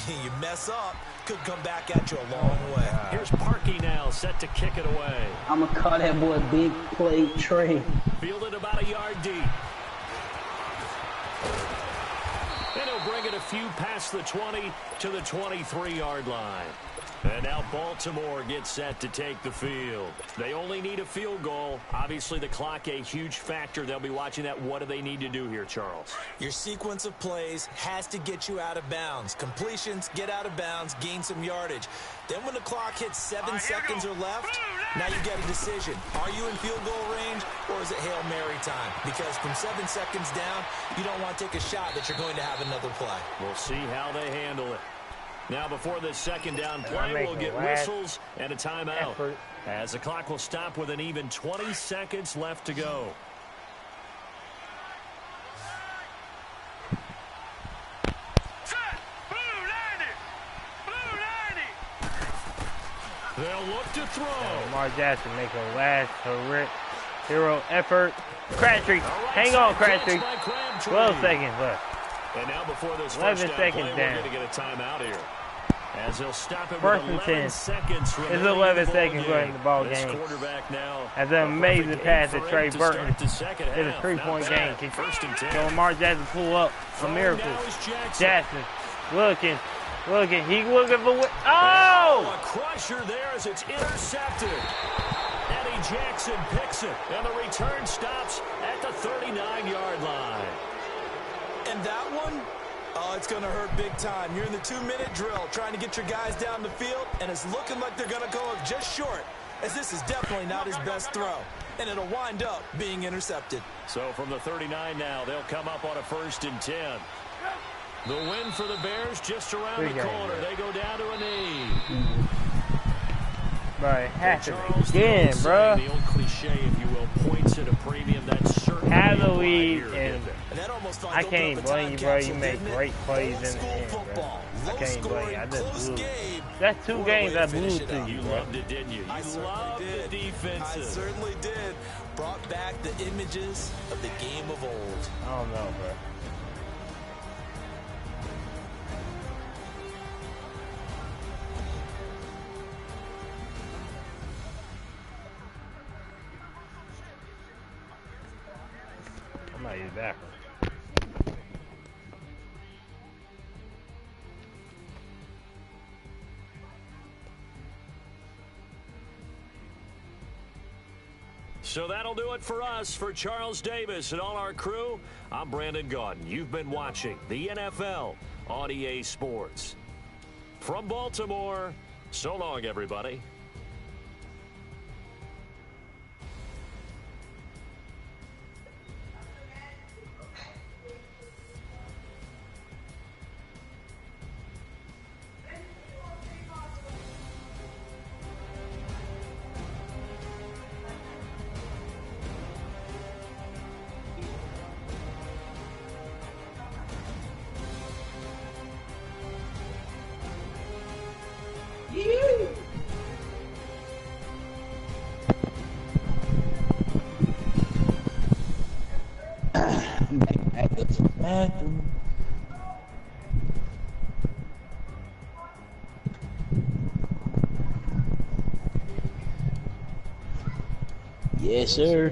You mess up, could come back at you a long way. Here's Parkey now, set to kick it away. I'm going to call that boy Big Play Trey. Fielded about a yard deep. And he'll bring it a few past the 20 to the 23-yard line. And now Baltimore gets set to take the field. They only need a field goal. Obviously, the clock a huge factor. They'll be watching that. What do they need to do here, Charles? Your sequence of plays has to get you out of bounds. Completions, get out of bounds, gain some yardage. Then when the clock hits 7 seconds or left, now you get a decision. Are you in field goal range or is it Hail Mary time? Because from 7 seconds down, you don't want to take a shot that you're going to have another play. We'll see how they handle it. Now before this second down play, we'll get whistles and a timeout. As the clock will stop with an even 20 seconds left to go. They'll look to throw. Lamar Jackson make a last hero effort. Crabtree, hang on, Crabtree. 12 seconds left. And now before this 11 seconds play, down. We're going to get a timeout here. As he'll stop it First with and 11 10. seconds. It's 11 seconds left in the ball This game. quarterback now. That's an amazing pass to Trey Burton. It's It's a 3-point game. First and 10. So Lamar Jackson pull up. A miracle. Now is Jackson looking. He looking for oh! A crusher there as it's intercepted. Eddie Jackson picks it, and the return stops at the 39-yard line. And that one, oh, it's going to hurt big time. You're in the 2-minute drill trying to get your guys down the field, and it's looking like they're going to go up just short, as this is definitely not his best throw. And it'll wind up being intercepted. So from the 39 now, they'll come up on a 1st and 10. The win for the Bears just around the corner. They go down to a knee. Bro, it happens again, bro. The old cliche, if you will, points at a premium. That's certainly have the lead, and I can't can't blame you, bro. You make great plays in the end, bro. I can't blame you. I just blew. That's 2 games I blew to you, You bro. loved it, didn't you? You loved the defensive. I certainly did. Brought back the images of the game of old. I don't know, bro. I might use that one. So that'll do it for us. For Charles Davis and all our crew, I'm Brandon Gaudin. You've been watching the NFL on EA Sports. From Baltimore, so long, everybody. Yes, sir.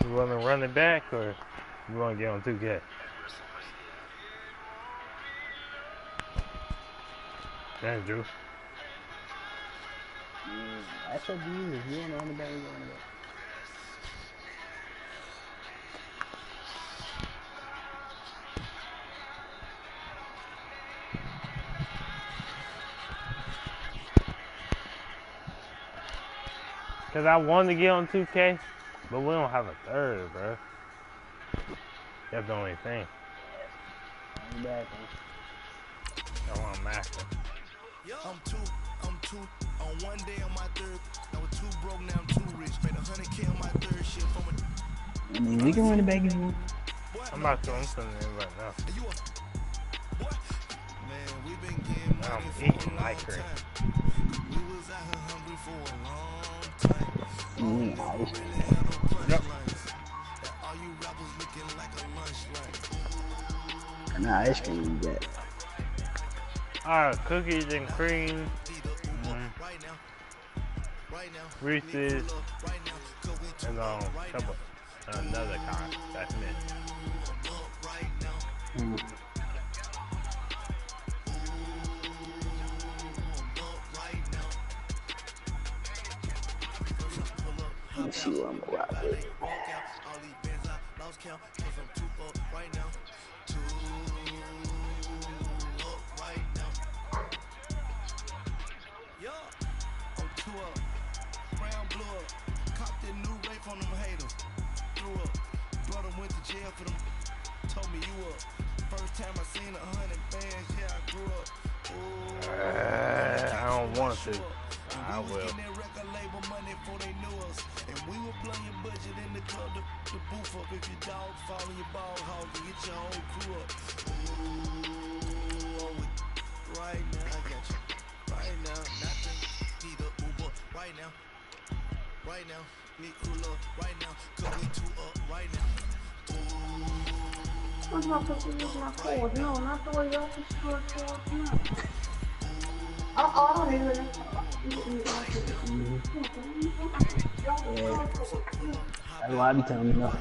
You want to run it back or you want to get on 2K? That's Drew. That's up to you. If you want to run it back, you run it back. Because I wanted to get on 2K, but we don't have a third, bro. That's the only thing. Run it back, I want a master. I'm two on one day on my third. I was too broke, now I'm too rich. Made 100K on my third shit from a. I mean, we can run it back if you want. I'm about to open it right now. Man, we been getting money I'm for eating a long ice cream. time. We was out here hungry for a long time. Ice cream. Really had no punchlines. All you rappers looking like a lunch line. Nah, ice cream you get. Cookies and cream. Reese's. And another kind. That's mint. Let's see what I'm gonna rock with. I don't want to. I will. And we were playing budget in the club, the booth up. If your dog follow your ball hog, you get your whole crew up. Ooh, right now, I got you. Right now, nothing. Need a Uber. Right now. Right now. Need crew up. Right now. Cause we two up. Right now. What's my pussy is my cord? No, not the way y'all just scored towards me. I don't even know. Yeah. That's why I be telling you no.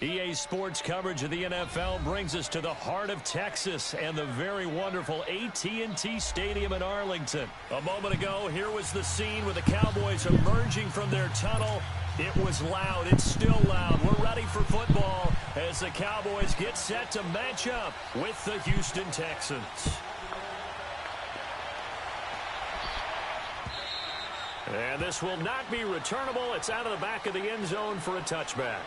EA Sports coverage of the NFL brings us to the heart of Texas and the very wonderful AT&T Stadium in Arlington. A moment ago, here was the scene with the Cowboys emerging from their tunnel. It was loud. It's still loud. We're ready for football as the Cowboys get set to match up with the Houston Texans. And this will not be returnable. It's out of the back of the end zone for a touchback.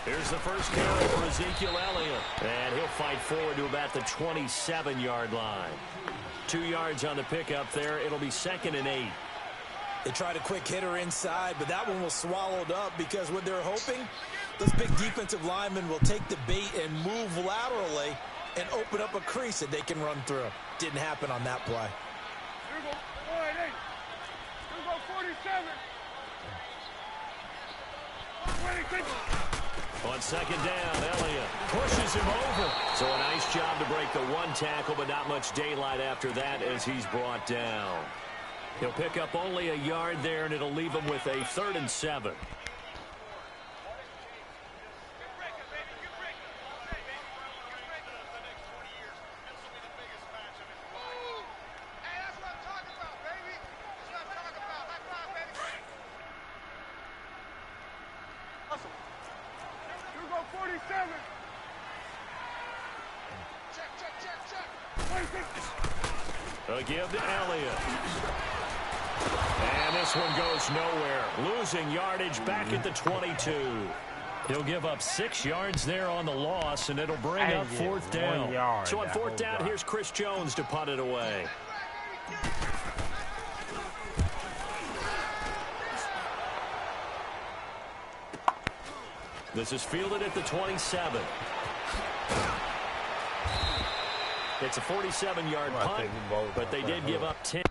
Here's the first carry for Ezekiel Elliott. And he'll fight forward to about the 27-yard line. 2 yards on the pickup there. It'll be 2nd and 8. They tried a quick hitter inside, but that one was swallowed up because what they're hoping, those big defensive linemen will take the bait and move laterally and open up a crease that they can run through. Didn't happen on that play. Here we go. All right, hey. Here we go, 47. 26. On 2nd down, Elliott pushes him over. So a nice job to break the one tackle, but not much daylight after that as he's brought down. He'll pick up only a yard there, and it'll leave him with a 3rd and 7. A give to Elliott. And this one goes nowhere. Losing yardage back at the 22. He'll give up 6 yards there on the loss, and it'll bring up 4th down. So on 4th down, here's Chris Jones to punt it away. This is fielded at the 27. It's a 47-yard punt, but they did give up 10.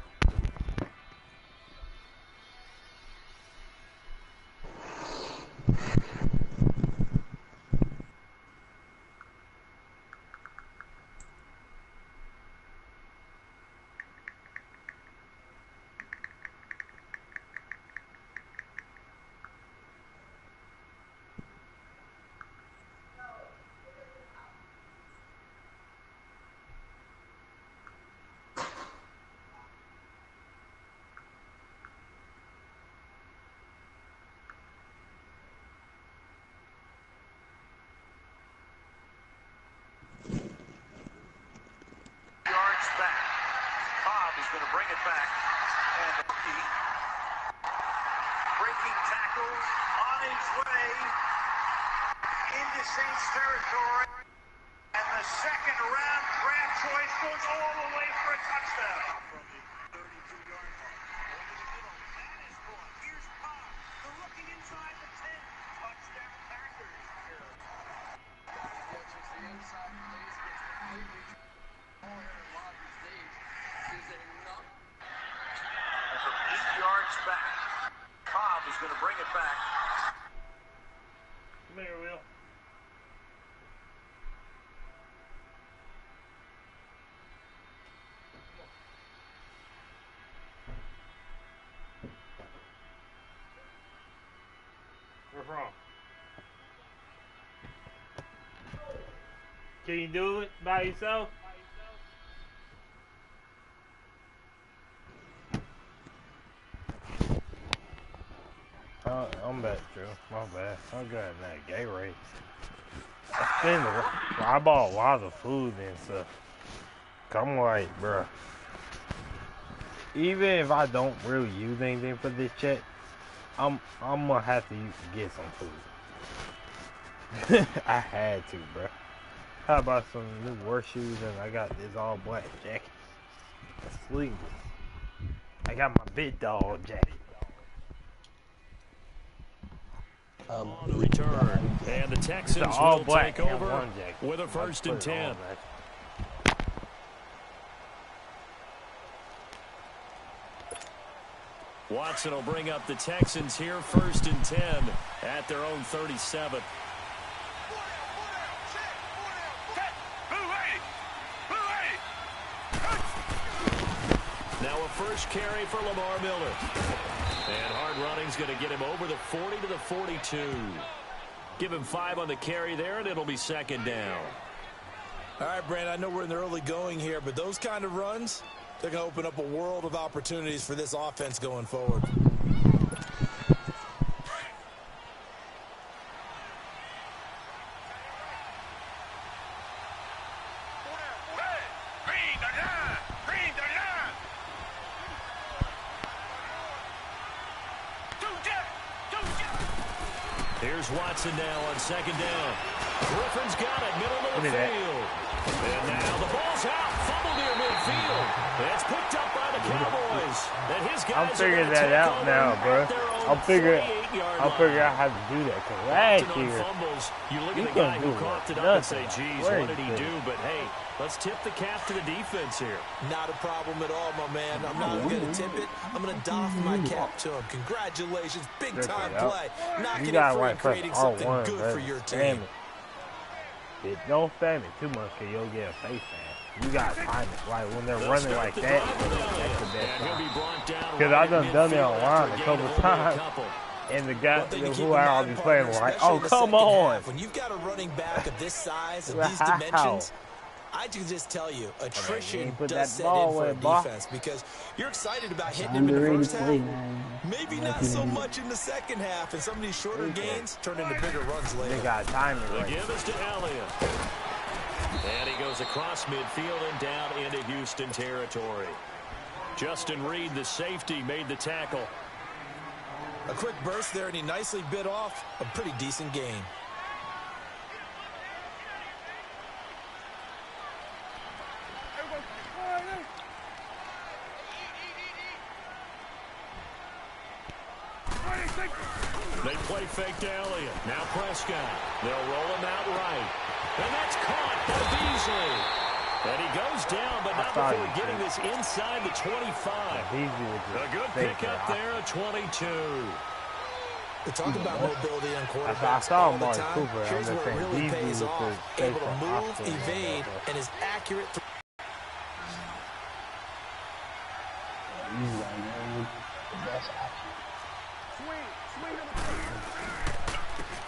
Can you do it by yourself? I'm back, Joe. My bad. I'm good at that gay race. I bought a lot of food and stuff. I'm like, bruh. Even if I don't really use anything for this check, I'm gonna have to get some food. I had to, bruh. How about some new work shoes, and I got this all black jacket. Sleeveless. I got my big dog jacket. On the return, and the Texans will take over with a 1st and 10. Watson will bring up the Texans here, 1st and 10 at their own 37. Now a first carry for Lamar Miller. And hard running's going to get him over the 40 to the 42. Give him 5 on the carry there, and it'll be 2nd down. All right, Brandon, I know we're in the early going here, but those kind of runs, they're going to open up a world of opportunities for this offense going forward. Here's Watson now on 2nd down. Griffin's got it, middle of the field. And now the ball's out, fumble near midfield. It's picked up by the Cowboys. And his guys I'm figuring that out now, bro. I'll figure out how to do that. Cause last year, you look at the guy who coughed it up and say, geez, what did he do? But hey, let's tip the cap to the defense here. Not a problem at all, my man. I'm not going to tip it. I'm going to doff my cap to him. Congratulations. Big time play. Knocking it free and creating something good for your team. Don't spam it too much because you'll get a face man. You got to time it. Like when they're running like that, that's the best time. Because I done it online a couple times. And the guy who I'll be playing was like, oh, come on. When you've got a running back of this size and these dimensions, I can just tell you, attrition put does that set ball in for a away, boy. defense because you're excited about That's hitting an him in the underrated first play, half. man. Maybe I like not him so to do much in the second half, and some of these shorter gains turn into bigger runs They later. got timing The right. give is to Elliott. And he goes across midfield and down into Houston territory. Justin Reed, the safety, made the tackle. A quick burst there, and he nicely bit off a pretty decent gain. They play fake to Elliott. Now Prescott. They'll roll him out right. And that's caught by Beasley. And he goes down, but not before getting this inside the 25. A good pickup there at 22. We talk about mobility on quarterbacks saw all the Mark time. Cooper. Here's I'm where just it saying, really Beasley pays was off. the Able to safer move, option. evade, and is accurate. He's like, man, the best option.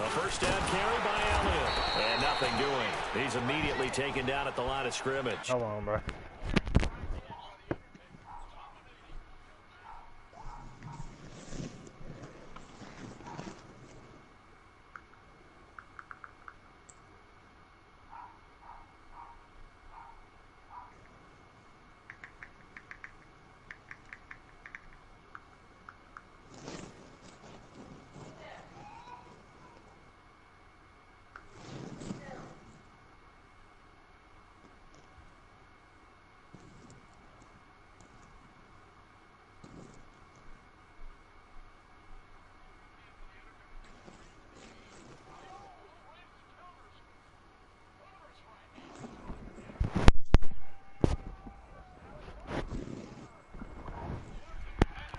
A first down carry by Elliott. And nothing doing. He's immediately taken down at the line of scrimmage. Come on, bro.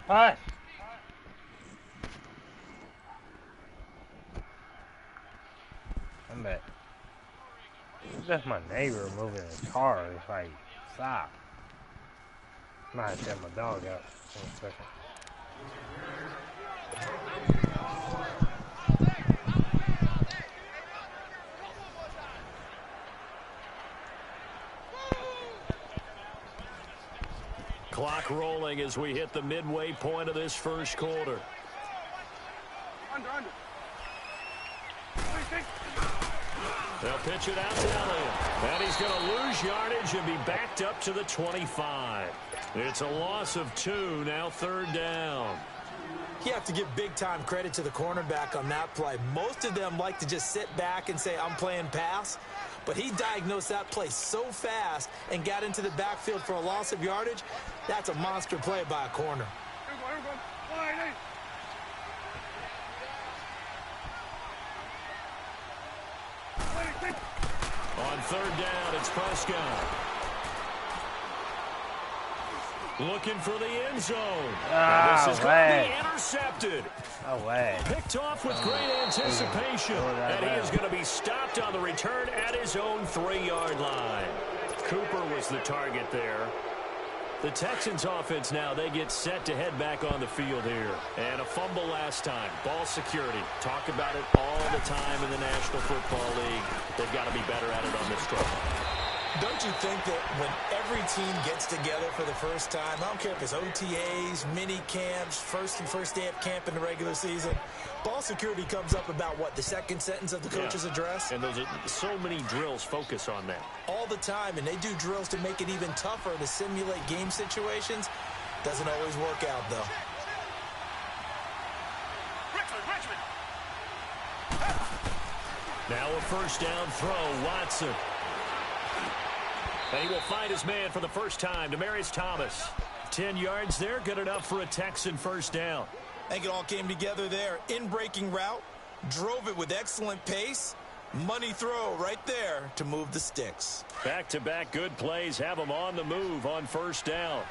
Hi. I'm back. That's my neighbor moving his car. It's like, stop. Might have my dog out in a second. Clock rolling as we hit the midway point of this first quarter. Under. They'll pitch it out to Elliott. And he's going to lose yardage and be backed up to the 25. It's a loss of 2, now third down. You have to give big-time credit to the cornerback on that play. Most of them like to just sit back and say, I'm playing pass. But he diagnosed that play so fast and got into the backfield for a loss of yardage. That's a monster play by a corner. On third down, it's Prescott. Looking for the end zone. This is going to be intercepted. No way. Picked off with great anticipation. And he is going to be stopped on the return at his own 3-yard line. Cooper was the target there. The Texans offense now, they get set to head back on the field here. And a fumble last time. Ball security. Talk about it all the time in the National Football League. They've got to be better at it on this drive. Don't you think that when every team gets together for the first time, I don't care if it's OTAs, mini camps, first day of camp in the regular season, ball security comes up about, what, the second sentence of the coach's address? And those are so many drills focus on that. All the time, and they do drills to make it even tougher to simulate game situations. Doesn't always work out, though. Richmond. Now a first down throw, Watson. And he will find his man for the first time, Demaryius Thomas. 10 yards there, good enough for a Texan first down. I think it all came together there. In-breaking route, drove it with excellent pace. Money throw right there to move the sticks. Back-to-back good plays have him on the move on first down.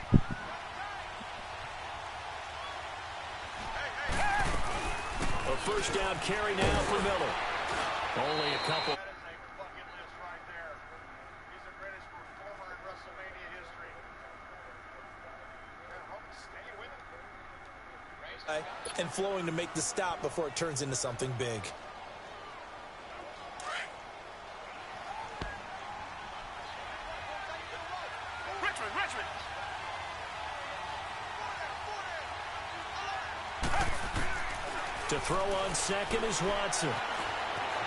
A first down carry now for Miller. Only a couple. And flowing to make the stop before it turns into something big. To throw on second is Watson.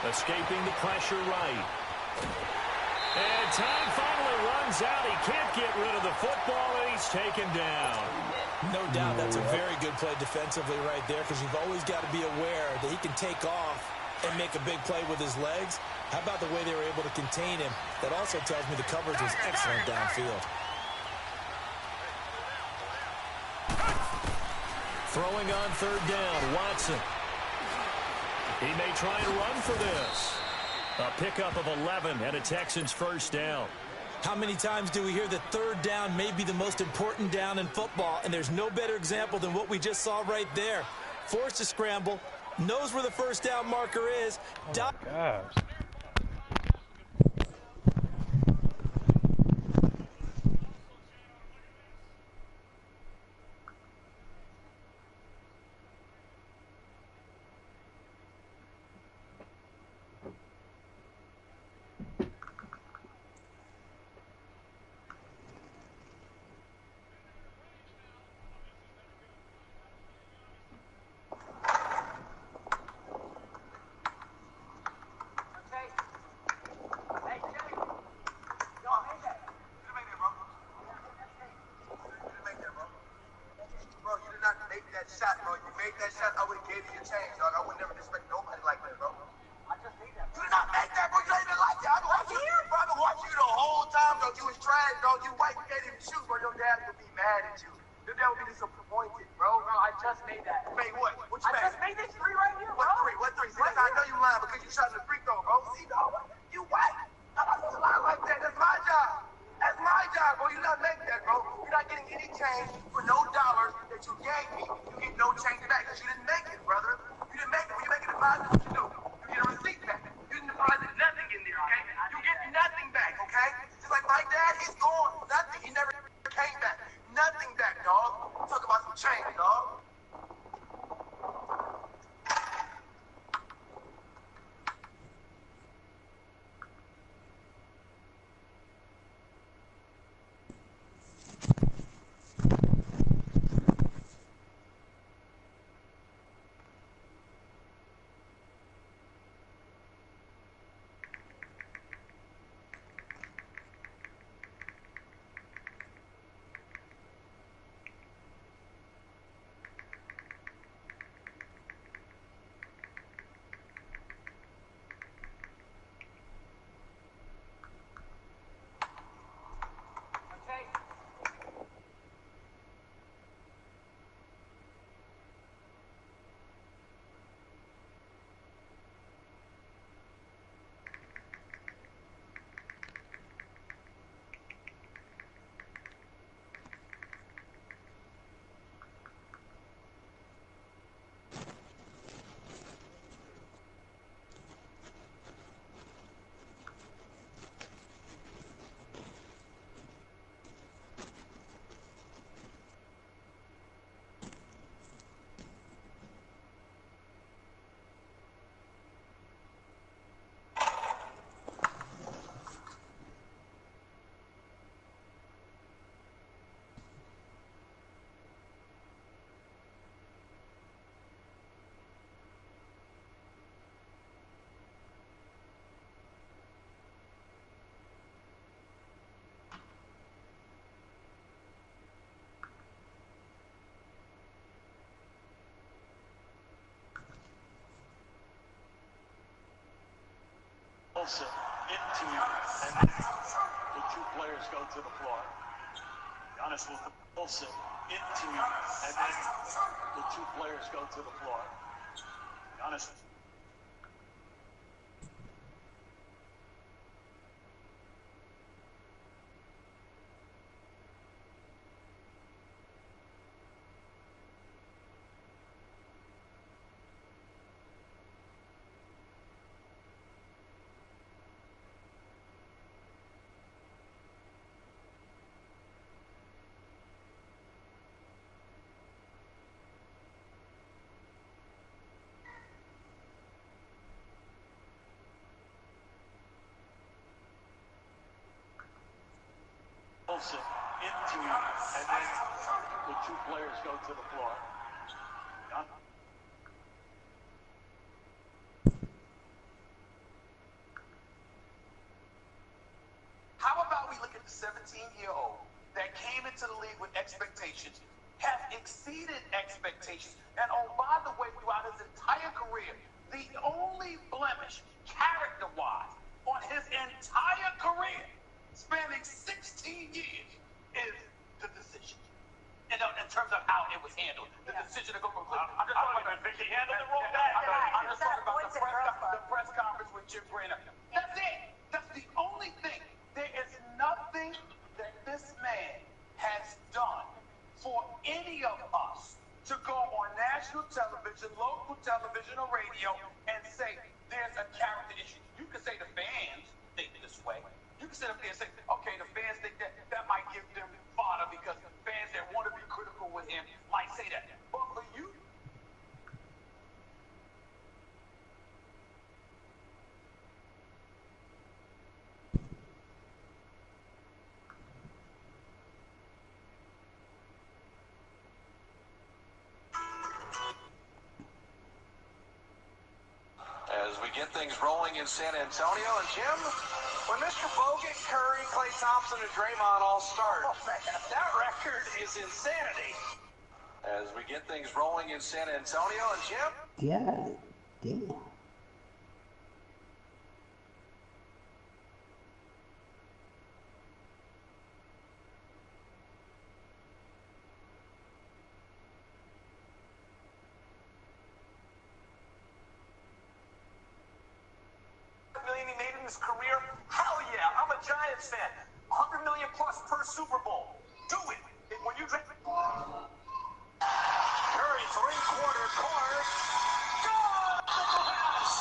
Escaping the pressure right. And time finally runs out. He can't get rid of the football, and he's taken down. No doubt that's a very good play defensively right there, because you've always got to be aware that he can take off and make a big play with his legs. How about the way they were able to contain him? That also tells me the coverage was excellent downfield. Throwing on third down, Watson. He may try and run for this. A pickup of 11 and a Texans first down. How many times do we hear that third down may be the most important down in football, and there's no better example than what we just saw right there. Forced to scramble, knows where the first down marker is. Oh, gosh. Wilson into, and then the two players go to the floor. Giannis Wilson into, and then the two players go to the floor. Giannis. Wilson into, and then the two players go to the floor. 17-year-old that came into the league with expectations, have exceeded expectations. And oh, by the way, throughout his entire career, the only blemish, character-wise, on his entire career, spanning 16 years, is the decision. In terms of how it was handled, the decision to go from Cleveland. I'm just talking about he handled it wrong. I'm just talking about the press conference with Jim Brainerd. That's it. That's the only thing. There is nothing that this man has done for any of us to go on national television, local television, or radio and say there's a character issue. You can say the fans think this way. You can sit up there and say, okay, the fans think that might give them fodder because fans that want to be critical with him might say that. But for you, as we get things rolling in San Antonio, and Jim, when Mr. Bogut, Curry, Klay Thompson, and Draymond all start, that record is insanity. As we get things rolling in San Antonio, and Jim? Yeah, damn. He made in his career? Hell yeah, I'm a Giants fan. 100 million plus per Super Bowl. Do it. When you drink Curry, three-quarter corner. Good! Pass!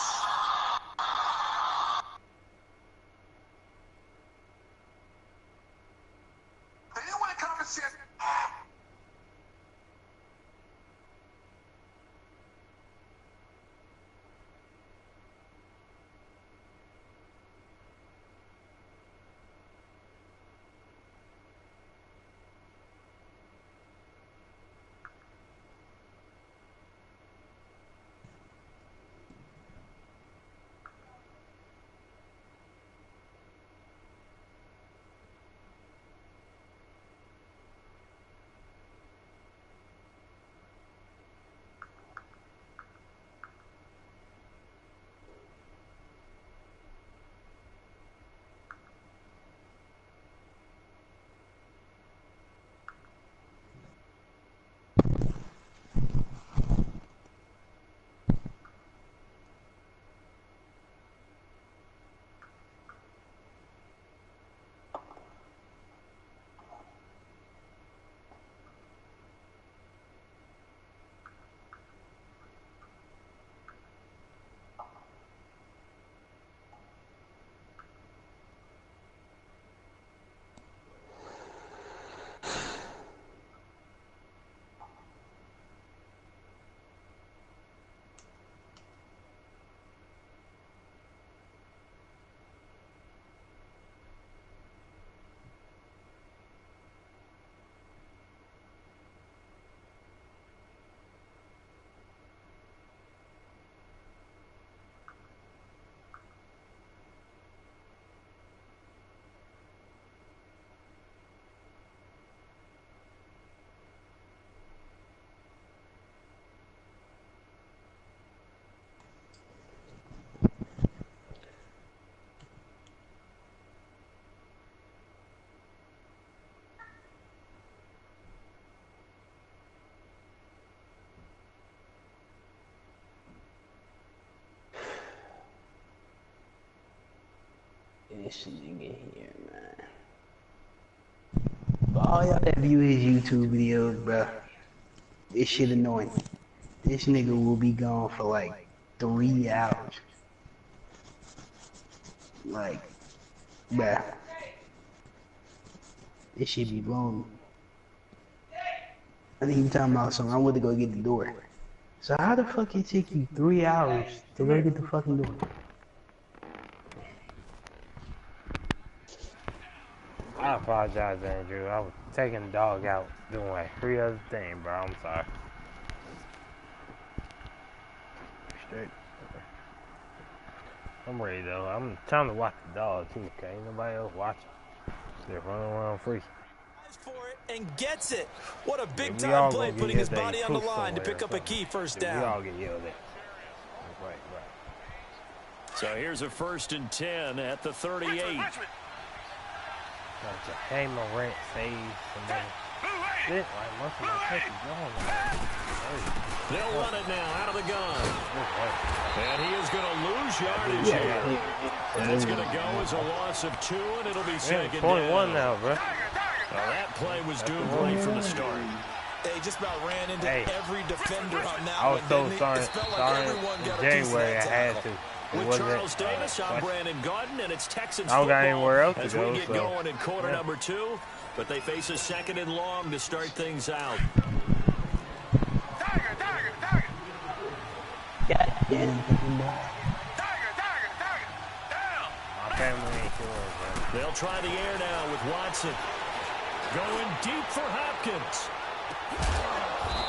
They didn't win a conference championship. This nigga here, man. For all y'all that view his YouTube videos, bro, this shit annoying. This nigga will be gone for like 3 hours. Like, bruh. This shit be blowing me. I think he talking about something. I went to go get the door. So how the fuck it take you 3 hours to go get the fucking door? I apologize, Andrew. I was taking the dog out doing like 3 other things, bro. I'm sorry. Straight. I'm ready though. I'm trying to watch the dog too, okay? Ain't nobody else watching. They're running around free. For it and gets it. What a big Yeah, time play, putting his body on the line to pick up a key first down. We all get yelled at. Right. So here's a 1st and 10 at the 38. Hey, my rent saves somebody. They'll run it now out of the gun. And he is going to lose yardage here. And it's going to go as a loss of 2, and it'll be second 21 down. now, bro. Well, that play was doomed right from the start. They just about ran into every defender on that I was one. so sorry. In January, I had to. With Charles Davis, I'm Brandon Gaudin, and it's Texans I don't got football anywhere else to as go, we get so. going in quarter number 2. But they face a 2nd and long to start things out. They'll try the air now with Watson. Going deep for Hopkins.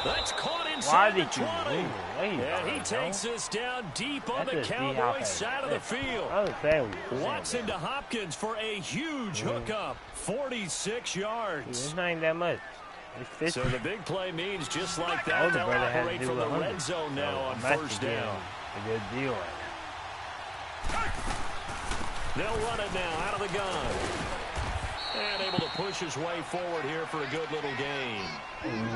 That's caught inside the 20. And he takes this down deep on the Cowboys side of the field. Watson to Hopkins for a huge hookup. 46 yards. It's not even that much. So the big play means just like that, they'll operate from the red zone now on first down. A good deal right now. They'll run it now out of the gun. And able to push his way forward here for a good little gain.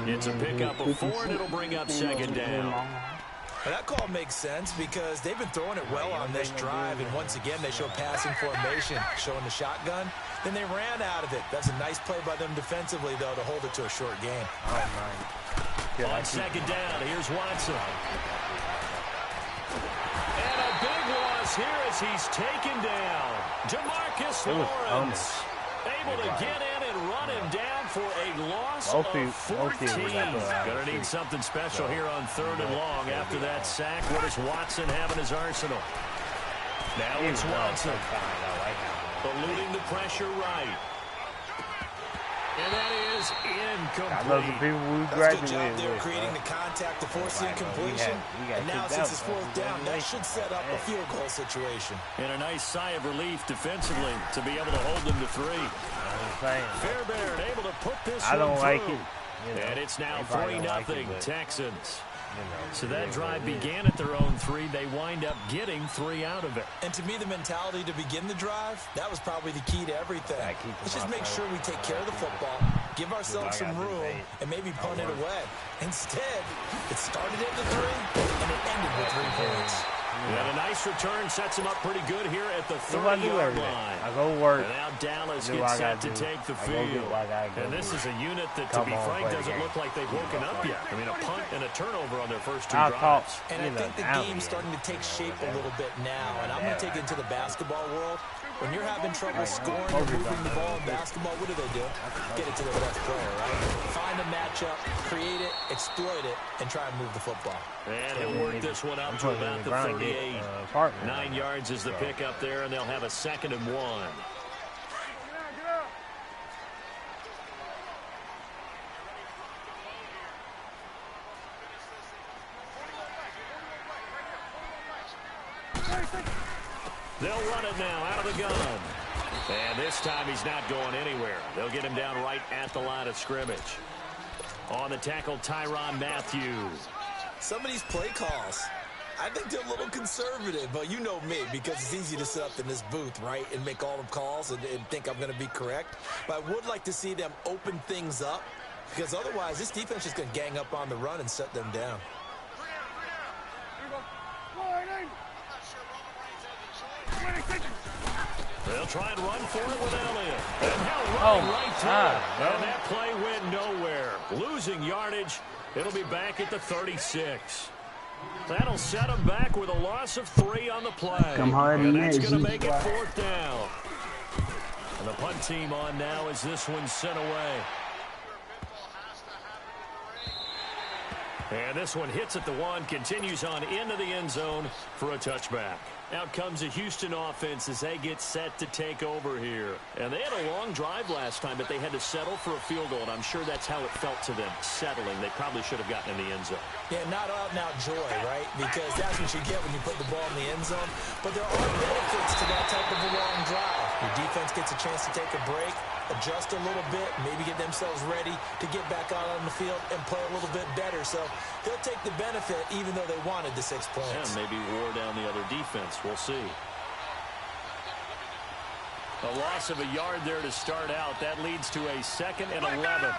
It's a pickup of 4, and it'll bring up second down. Well, that call makes sense because they've been throwing it well on this drive, and once again they show passing formation, showing the shotgun. Then they ran out of it. That's a nice play by them defensively, though, to hold it to a short gain. On second down, here's Watson. And a big loss here as he's taken down. Demarcus Lawrence able to get in and run him down for a loss of 14. Going to need something special here on 3rd and long after that sack. What does Watson have in his arsenal? Now it's Watson. Eluding the pressure right. And that is incomplete. I love the people we That's a graduated good job there with, creating the contact to force the incompletion. And now since it's 4th down, that should set up a field goal situation. And a nice sigh of relief defensively to be able to hold them to 3. Fairbairn able to put this one through. Like it. And it's now 3-0 Texans. So that drive began at their own 3. They wind up getting 3 out of it. And to me, the mentality to begin the drive, that was probably the key to everything. Let's just make sure we take care of the football, give ourselves some room, and maybe punt it away. Instead, it started at the 3, and it ended with 3 points. And a nice return sets him up pretty good here at the 30-yard line. I go work. And now Dallas gets set to take the field. And this is a unit that, to be frank, doesn't look like they've woken up yet. I mean, a punt and a turnover on their first 2 drives. And I think the game's starting to take shape a little bit now. And I'm going to take it into the basketball world. When you're having trouble scoring or moving the ball in basketball, what do? Get it to their best player, right? Find a matchup, create it, exploit it, and try and move the football. And he'll work this one up to about the 38. 9 yards is the pickup there, and they'll have a 2nd and 1. They'll run it now out of the gun. And this time he's not going anywhere. They'll get him down right at the line of scrimmage. On the tackle, Tyrann Mathieu. Some of these play calls, I think they're a little conservative, but you know me, because it's easy to sit up in this booth, right, and make all the calls and think I'm going to be correct. But I would like to see them open things up, because otherwise this defense is going to gang up on the run and shut them down. They'll try and run for it with Elliott. And he'll run right through it. And that play went nowhere. Losing yardage. It'll be back at the 36. That'll set him back with a loss of 3 on the play. And that's going to make it 4th down. And the punt team on now as this one's sent away. And this one hits at the 1, continues on into the end zone for a touchback. Out comes the Houston offense as they get set to take over here. And they had a long drive last time, but they had to settle for a field goal, and I'm sure that's how it felt to them, settling. They probably should have gotten in the end zone. Yeah, not out-and-out joy, right? Because that's what you get when you put the ball in the end zone. But there are benefits to that type of a long drive. Your defense gets a chance to take a break. adjust a little bit, maybe get themselves ready to get back out on the field and play a little bit better. So they'll take the benefit even though they wanted the 6 points. And maybe wore down the other defense. We'll see. A loss of a yard there to start out. That leads to a 2nd and 11.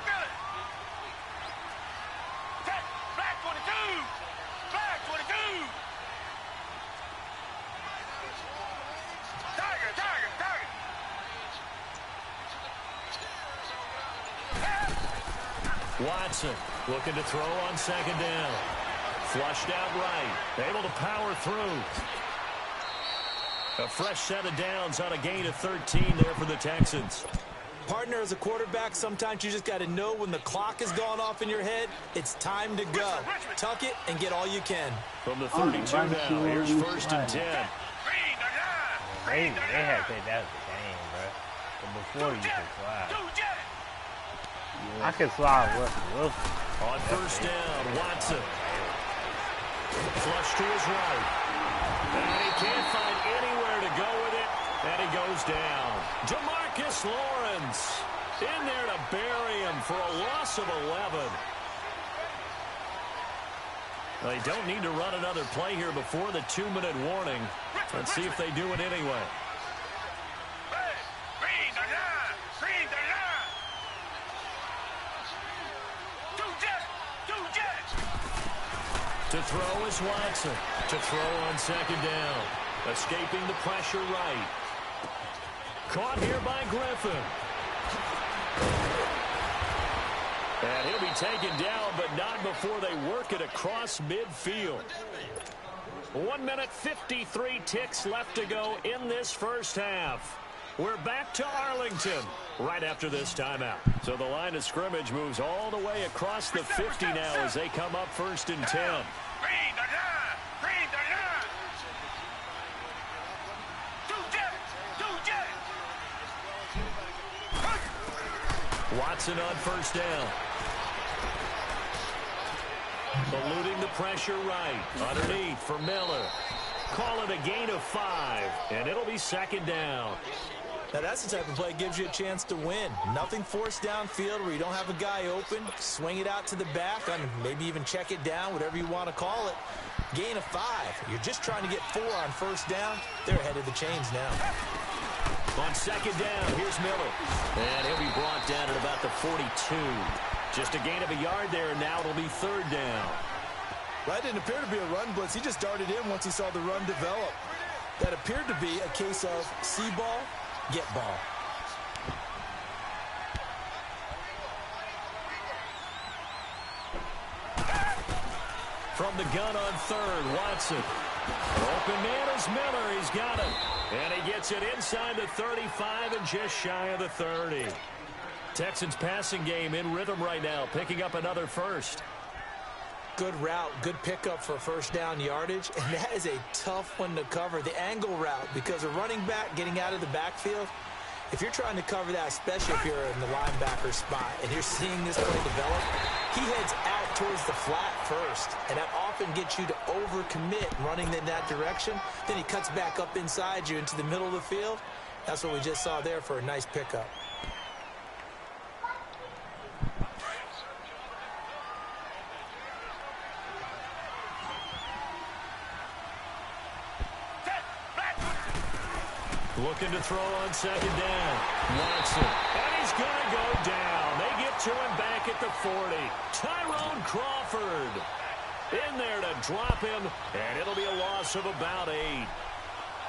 Flag 22! Flag 22! Tiger! Watson looking to throw on 2nd down. Flushed out right. Able to power through. A fresh set of downs on a gain of 13 there for the Texans. Partner, as a quarterback, sometimes you just got to know when the clock has gone off in your head, it's time to go. Tuck it and get all you can. From the 32 now, here's 1st and 10. They had to take that as a game, bro. But before you could slide. I could slide Russell Wilson. On 1st down, Watson. Flush to his right. And he can't find anywhere to go with it. And he goes down. Jamarcus Lawrence in there to bury him for a loss of 11. They don't need to run another play here before the 2-minute warning. Let's see if they do it anyway. To throw is Watson. To throw on 2nd down. Escaping the pressure right. Caught here by Griffin. And he'll be taken down, but not before they work it across midfield. 1 minute, 53 ticks left to go in this first half. We're back to Arlington right after this timeout. So the line of scrimmage moves all the way across the 50 now as they come up 1st and 10. Watson on 1st down. Eluding the pressure right. Underneath for Miller. Call it a gain of 5, and it'll be 2nd down. Now that's the type of play that gives you a chance to win. Nothing forced downfield where you don't have a guy open. Swing it out to the back, and maybe even check it down, whatever you want to call it. Gain of 5. You're just trying to get 4 on 1st down. They're ahead of the chains now. On 2nd down, here's Miller. And he'll be brought down at about the 42. Just a gain of a yard there, and now it'll be 3rd down. That didn't appear to be a run blitz. He just darted in once he saw the run develop. That appeared to be a case of see ball, get ball. From the gun on 3rd, Watson. Open man is Miller. He's got it. And he gets it inside the 35 and just shy of the 30. Texans passing game in rhythm right now, picking up another 1st. Good route, good pickup for 1st down yardage, and that is a tough one to cover, the angle route, because a running back getting out of the backfield, if you're trying to cover that, especially if you're in the linebacker spot, and you're seeing this play develop, he heads out towards the flat first, and that often gets you to overcommit running in that direction. Then he cuts back up inside you into the middle of the field. That's what we just saw there for a nice pickup. Looking to throw on 2nd down. Watson. And he's going to go down. They get to him back at the 40. Tyrone Crawford in there to drop him, and it'll be a loss of about 8.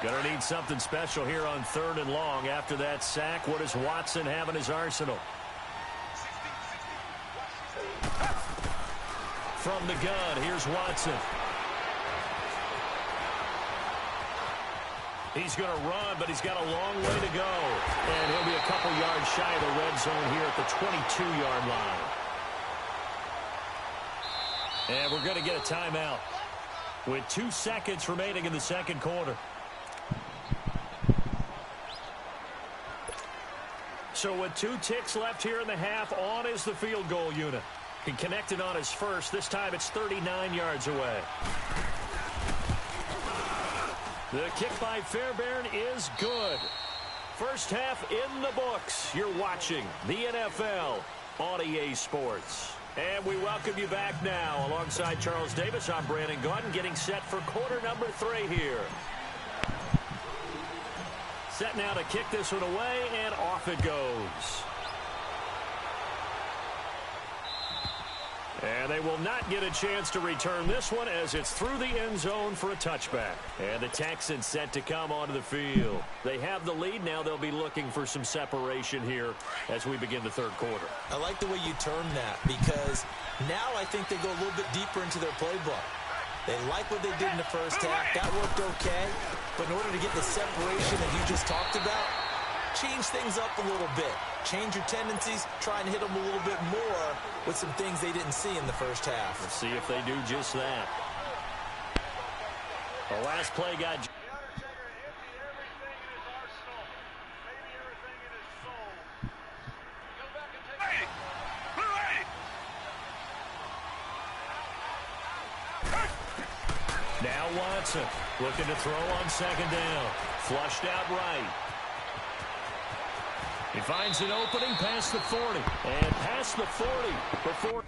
Going to need something special here on 3rd and long after that sack. What does Watson have in his arsenal? From the gun, here's Watson. He's going to run, but he's got a long way to go. And he'll be a couple yards shy of the red zone here at the 22-yard line. And we're going to get a timeout with 2 seconds remaining in the 2nd quarter. So with 2 ticks left here in the half, on is the field goal unit. He connected on his first. This time it's 39 yards away. The kick by Fairbairn is good. First half in the books. You're watching the NFL on EA Sports. And we welcome you back now. Alongside Charles Davis, I'm Brandon Gunn, getting set for quarter number 3 here. Set now to kick this one away, and off it goes. And they will not get a chance to return this one as it's through the end zone for a touchback. And the Texans set to come onto the field. They have the lead. Now they'll be looking for some separation here as we begin the third quarter. I like the way you term that because now I think they go a little bit deeper into their playbook. They like what they did in the first half. That worked okay. But in order to get the separation that you just talked about, change things up a little bit. Change your tendencies, try and hit them a little bit more with some things they didn't see in the first half. Let's see if they do just that. The last play got... Now Watson looking to throw on second down. Flushed out right. He finds an opening past the 40. And past the 40 before...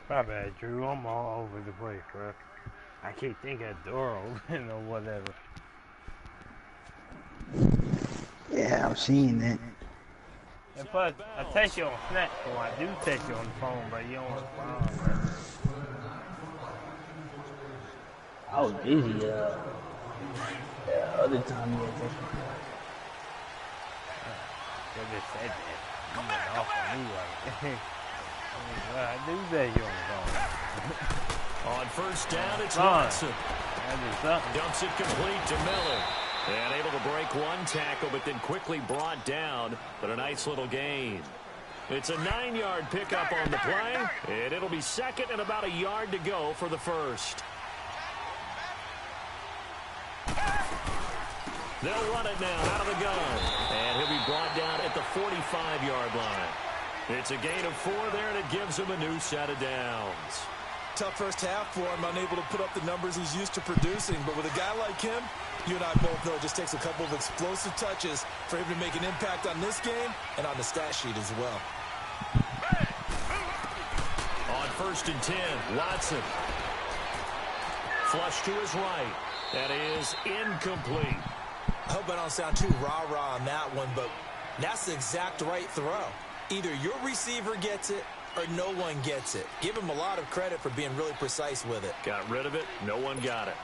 My bad, Drew. I'm all over the place, bro. I keep thinking a door open or whatever. Yeah, I'm seeing that. And plus, I text you on Snap, so I do text you on the phone, but you don't respond, bro. I was busy, other time you had text me. They just said that. You went off on me like well, I do text you on the phone. On first down, it's Watson. Dumps it complete to Miller. And able to break one tackle, but then quickly brought down. But a nice little gain. It's a 9-yard pickup on the play. And it'll be second and about a yard to go for the first. They'll run it now out of the gun. And he'll be brought down at the 45-yard line. It's a gain of 4 there, and it gives him a new set of downs. Tough first half for him, unable to put up the numbers he's used to producing. But with a guy like him, you and I both know it just takes a couple of explosive touches for him to make an impact on this game and on the stat sheet as well. On first and 10, Watson. Flush to his right. That is incomplete. I hope I don't sound too rah-rah on that one, but that's the exact right throw. Either your receiver gets it or no one gets it. Give him a lot of credit for being really precise with it. Got rid of it. No one got it.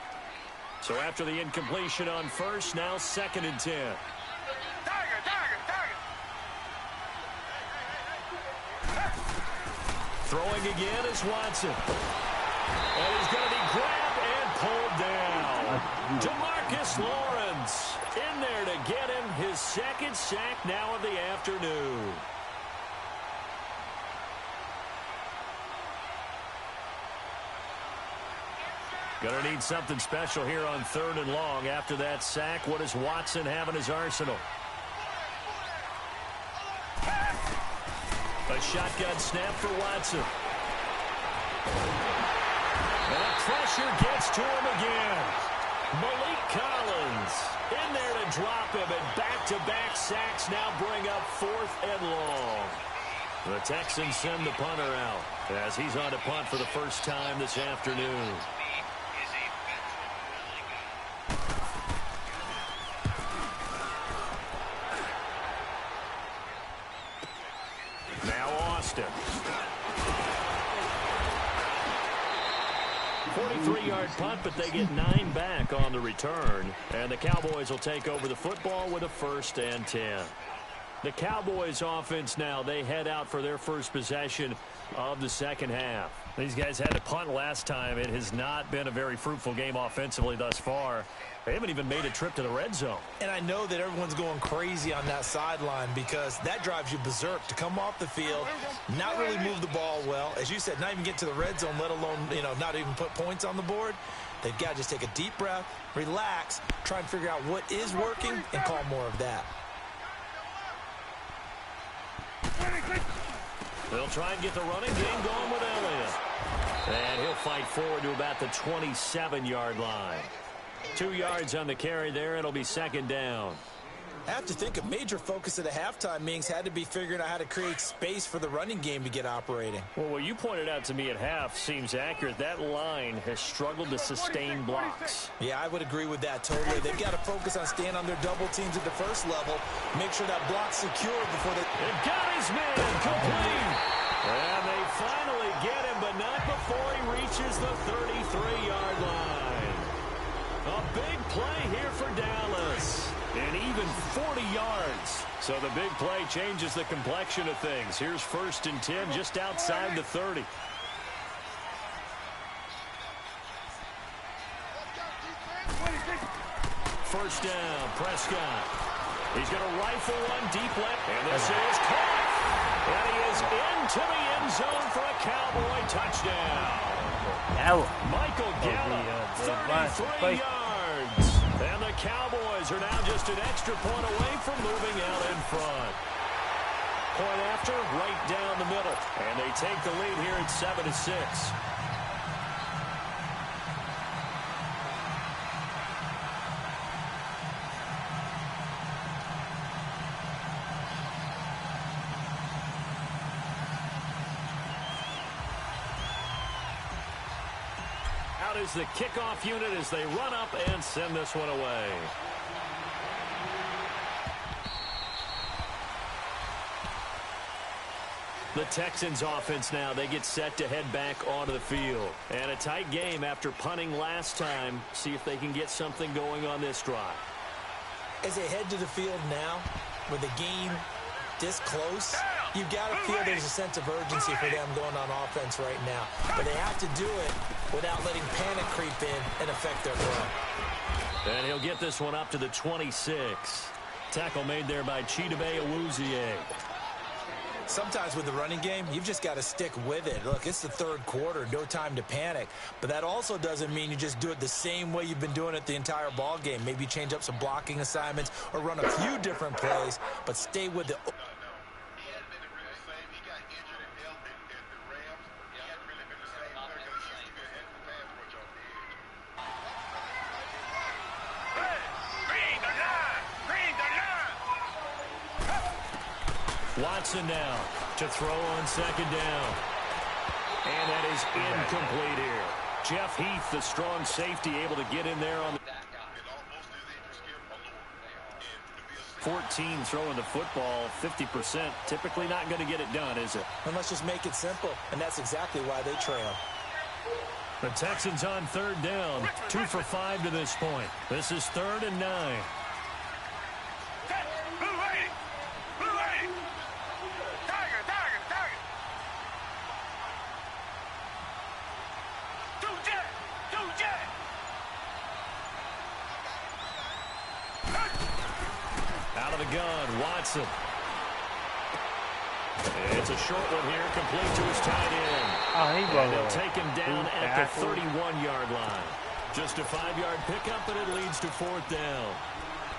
So after the incompletion on first, now second and 10. Throwing again is Watson. And he's going to be grabbed and pulled down. DeMarcus Lawrence in there to get him his second sack now of the afternoon. Going to need something special here on third and long. After that sack, what does Watson have in his arsenal? A shotgun snap for Watson. And that pressure gets to him again. Malik Collins in there to drop him, and back-to-back sacks now bring up 4th and long. The Texans send the punter out as he's on to punt for the first time this afternoon. 23-yard punt, but they get 9 back on the return. And the Cowboys will take over the football with a 1st and 10. The Cowboys offense now, they head out for their first possession of the second half. These guys had to punt last time. It has not been a very fruitful game offensively thus far. They haven't even made a trip to the red zone. And I know that everyone's going crazy on that sideline because that drives you berserk to come off the field, not really move the ball well. As you said, not even get to the red zone, let alone, not even put points on the board. They've got to just take a deep breath, relax, try and figure out what is working, and call more of that. They'll try and get the running game going with Elliott. And he'll fight forward to about the 27-yard line. 2 yards on the carry there. It'll be 2nd down. I have to think a major focus of the halftime meetings had to be figuring out how to create space for the running game to get operating. Well, what you pointed out to me at half seems accurate. That line has struggled to sustain blocks. Yeah, I would agree with that totally. They've got to focus on staying on their double teams at the first level, make sure that block's secure before they... It got his man complete. And they finally get him, but not before he reaches the 33-yard line. A big play here for Dallas. And even 40 yards. So the big play changes the complexion of things. Here's 1st and 10 just outside the 30. First down, Prescott. He's going to rifle one deep left. And this is caught. And he is into the end zone for a Cowboy touchdown. Michael Gallup, 33 yards. And the Cowboys are now just an extra point away from moving out in front. Point after, right down the middle. And they take the lead here at 7-6. Out is the kickoff unit as they run up and send this one away. The Texans offense now, they get set to head back onto the field. And a tight game after punting last time. See if they can get something going on this drive. As they head to the field now, with the game this close, you've got to feel there's a sense of urgency for them going on offense right now. But they have to do it without letting panic creep in and affect their play. And he'll get this one up to the 26. Tackle made there by Chidobe Awuzie. Sometimes with the running game, you've just got to stick with it. Look, it's the 3rd quarter, no time to panic. But that also doesn't mean you just do it the same way you've been doing it the entire ball game. Maybe change up some blocking assignments or run a few different plays, but stay with it. Watson now to throw on 2nd down. And that is incomplete here. Jeff Heath, the strong safety, able to get in there on the 14 throwing the football, 50%. Typically not going to get it done, is it? And let's just make it simple, and that's exactly why they trail. The Texans on 3rd down, 2 for 5 to this point. This is 3rd and 9. Out of the gun, Watson. It's a short one here, complete to his tight end. And they'll take him down at the 31-yard line. Just a 5-yard pickup, and it leads to 4th down.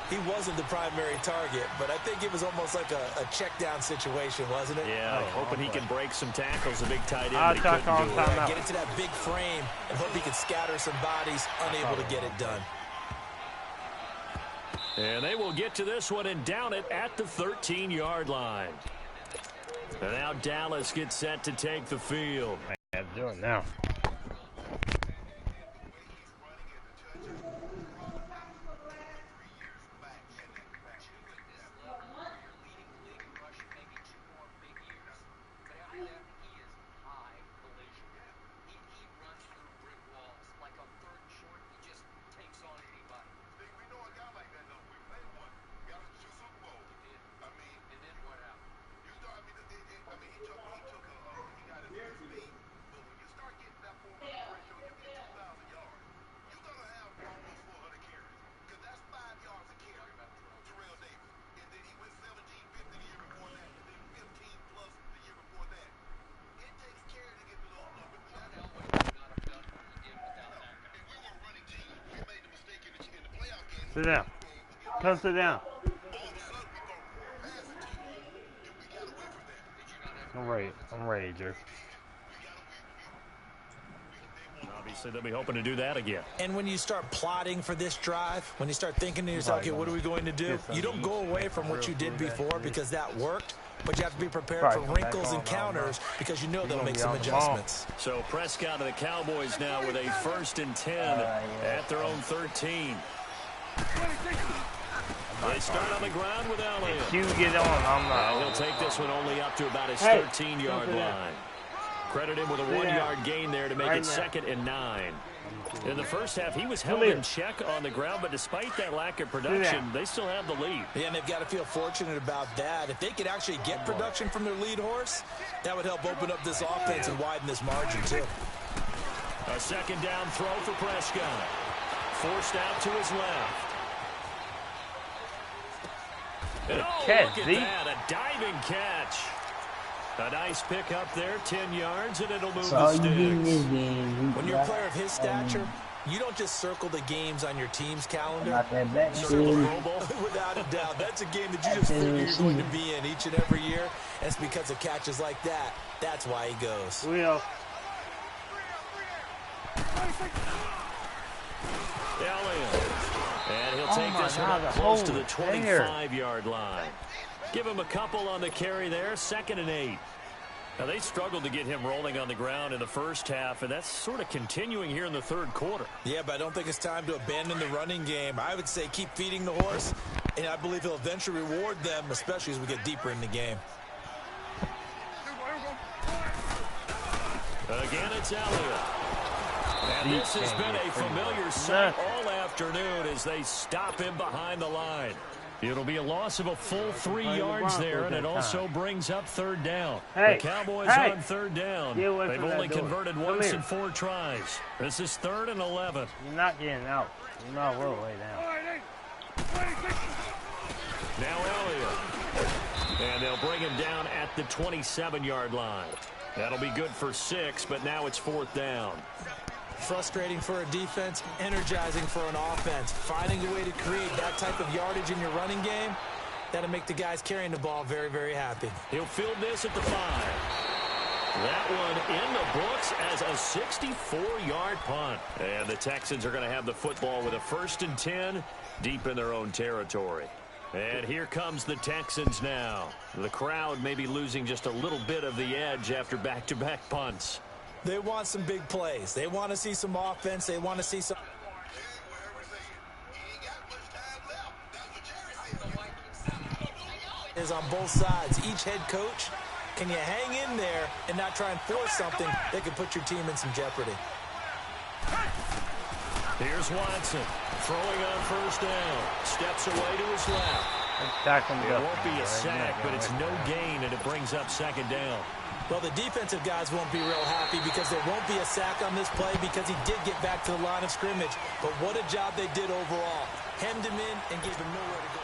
He wasn't the primary target, but I think it was almost like a check down situation, wasn't it? Yeah, hoping he can break some tackles, a big tight end. Get into that big frame and hope he can scatter some bodies, unable to get it done. And they will get to this one and down it at the 13-yard line. And now Dallas gets set to take the field. I'm doing now. Sit down. Come sit down. I'm ready, Drew. Obviously, they'll be hoping to do that again. And when you start plotting for this drive, when you start thinking to yourself, okay, what are we going to do? You don't go away from what you did before because that worked, but you have to be prepared for wrinkles and counters because you know they'll make some adjustments. So Prescott and the Cowboys now with a 1st and 10 at their own 13. They start on the ground with Elliott. You get on. He'll take this one only up to about his 13-yard line. Credit him with a 1-yard gain there to make it 2nd and 9. In the first half, he was held in check on the ground, but despite that lack of production, they still have the lead. Yeah, and they've got to feel fortunate about that. If they could actually get production from their lead horse, that would help open up this offense and widen this margin, too. A 2nd down throw for Prescott. Forced out to his left. And oh, look at that, a diving catch. A nice pick up there, 10 yards, and it'll move the sticks. When you're a player of his stature, you don't just circle the games on your team's calendar. Circle the Pro Bowl. Without a doubt. That's a game that you just figure you're going to be in each and every year. And it's because of catches like that. That's why he goes. Elliott. And he'll take this one up close to the 25-yard line. Give him a couple on the carry there, 2nd and 8. Now, they struggled to get him rolling on the ground in the first half, and that's sort of continuing here in the third quarter. Yeah, but I don't think it's time to abandon the running game. I would say keep feeding the horse, and I believe he'll eventually reward them, especially as we get deeper in the game. Again, it's Elliott. And this has been a familiar sight all afternoon as they stop him behind the line. It'll be a loss of a full 3 yards there, and it also brings up 3rd down. The Cowboys on 3rd down. They've only converted once in 4 tries. This is 3rd and 11. You're not getting out. You're not all the way down. Now Elliott. And they'll bring him down at the 27-yard line. That'll be good for 6, but now it's 4th down. Frustrating for a defense, energizing for an offense. Finding a way to create that type of yardage in your running game, that'll make the guys carrying the ball very, very happy. He'll field this at the 5. That one in the books as a 64-yard punt. And the Texans are going to have the football with a 1st and 10 deep in their own territory. And here comes the Texans now. The crowd may be losing just a little bit of the edge after back-to-back punts. They want some big plays. They want to see some offense. They want to see some... is on both sides. Each head coach, can you hang in there and not try and force something that could put your team in some jeopardy? Here's Watson throwing on 1st down. Steps away to his left. It won't be a sack, but it's no gain, and it brings up 2nd down. Well, the defensive guys won't be real happy because there won't be a sack on this play because he did get back to the line of scrimmage. But what a job they did overall. Hemmed him in and gave him nowhere to go.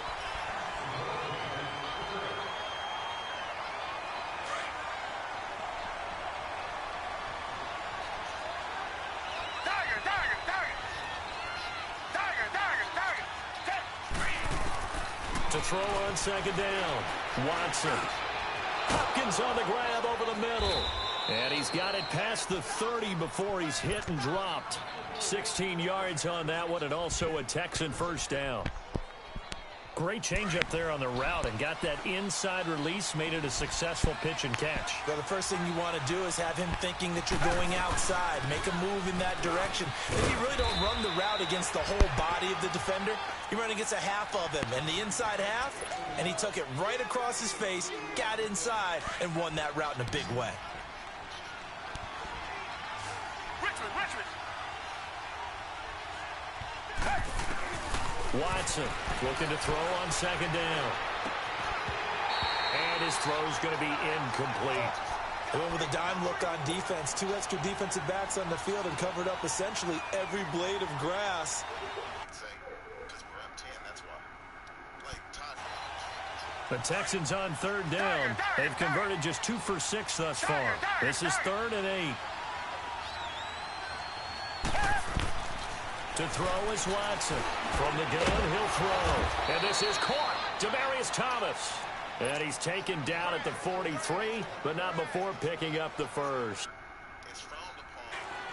To throw on 2nd down. Watson. Hopkins on the grab over the middle. And he's got it past the 30 before he's hit and dropped. 16 yards on that one, and also a Texan 1st down. Great change up there on the route and got that inside release, made it a successful pitch and catch. Well, the first thing you want to do is have him thinking that you're going outside, make a move in that direction. Then you really don't run the route against the whole body of the defender. You run against a half of him, and the inside half, and he took it right across his face, got inside, and won that route in a big way. Watson looking to throw on 2nd down. And his throw's going to be incomplete. They went with a dime look on defense. 2 extra defensive backs on the field and covered up essentially every blade of grass. The Texans on 3rd down. They've converted just 2 for 6 thus far. This is 3rd and 8. To throw is Watson. From the gun, he'll throw. And this is caught. Demaryius Thomas. And he's taken down at the 43, but not before picking up the first.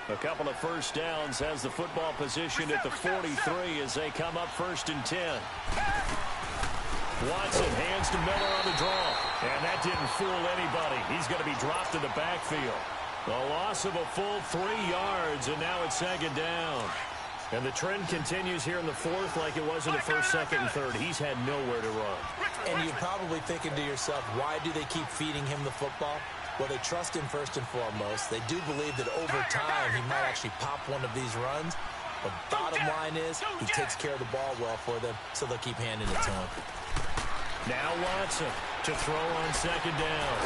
A couple of first downs has the football position at the 43 as they come up 1st and 10. Watson hands to Miller on the draw. And that didn't fool anybody. He's going to be dropped to the backfield. The loss of a full 3 yards, and now it's 2nd down. And the trend continues here in the 4th like it was in the 1st, 2nd, and 3rd. He's had nowhere to run. And you're probably thinking to yourself, why do they keep feeding him the football? Well, they trust him first and foremost. They do believe that over time he might actually pop one of these runs. But bottom line is he takes care of the ball well for them, so they'll keep handing it to him. Now Watson to throw on 2nd down.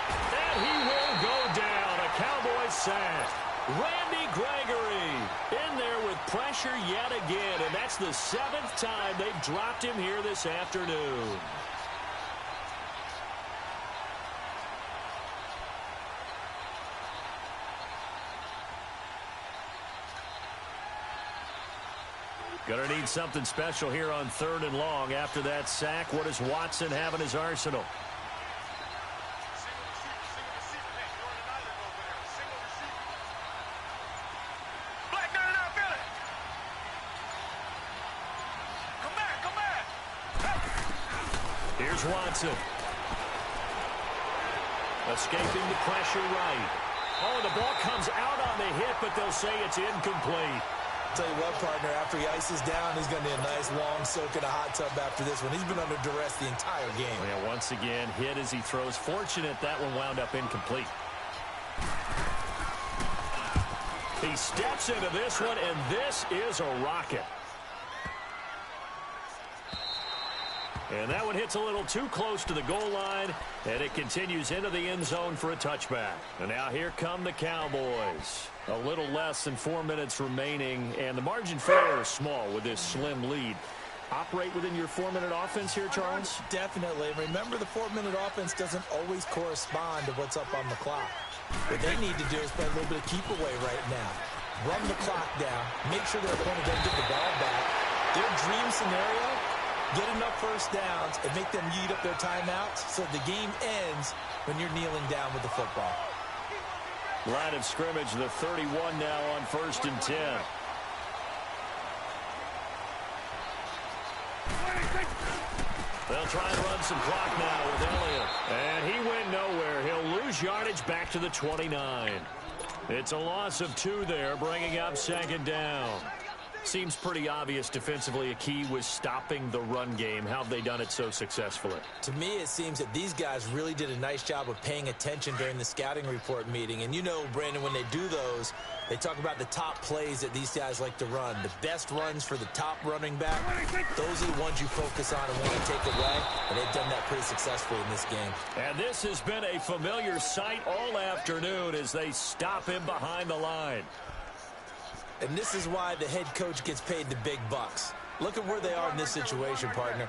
And he will go down. A Cowboys sack. Randy Gregory in there with pressure yet again. And that's the 7th time they've dropped him here this afternoon. Going to need something special here on 3rd and long after that sack. What does Watson have in his arsenal? Here's Watson. Escaping the pressure right. Oh, the ball comes out on the hit, but they'll say it's incomplete. Tell you what, partner, after he ices down, he's going to need a nice long soak in a hot tub after this one. He's been under duress the entire game. Yeah, once again, hit as he throws. Fortunate that one wound up incomplete. He steps into this one, and this is a rocket. And that one hits a little too close to the goal line, and it continues into the end zone for a touchback. And now here come the Cowboys. A little less than 4 minutes remaining, and the margin for error is small with this slim lead. Operate within your 4-minute offense here, Charles? Definitely. Remember, the 4-minute offense doesn't always correspond to what's up on the clock. What they need to do is play a little bit of keep away right now. Run the clock down. Make sure their opponent doesn't get the ball back. Their dream scenario, get enough first downs and make them eat up their timeouts so the game ends when you're kneeling down with the football. Line of scrimmage, the 31 now on 1st and 10. They'll try and run some clock now with Elliott. And he went nowhere. He'll lose yardage back to the 29. It's a loss of 2 there, bringing up 2nd down. Seems pretty obvious defensively a key was stopping the run game. How have they done it so successfully? To me, it seems that these guys really did a nice job of paying attention during the scouting report meeting. And you know, Brandon, when they do those, they talk about the top plays that these guys like to run. The best runs for the top running back, those are the ones you focus on and want to take away. And they've done that pretty successfully in this game. And this has been a familiar sight all afternoon as they stop him behind the line. And this is why the head coach gets paid the big bucks. Look at where they are in this situation, partner.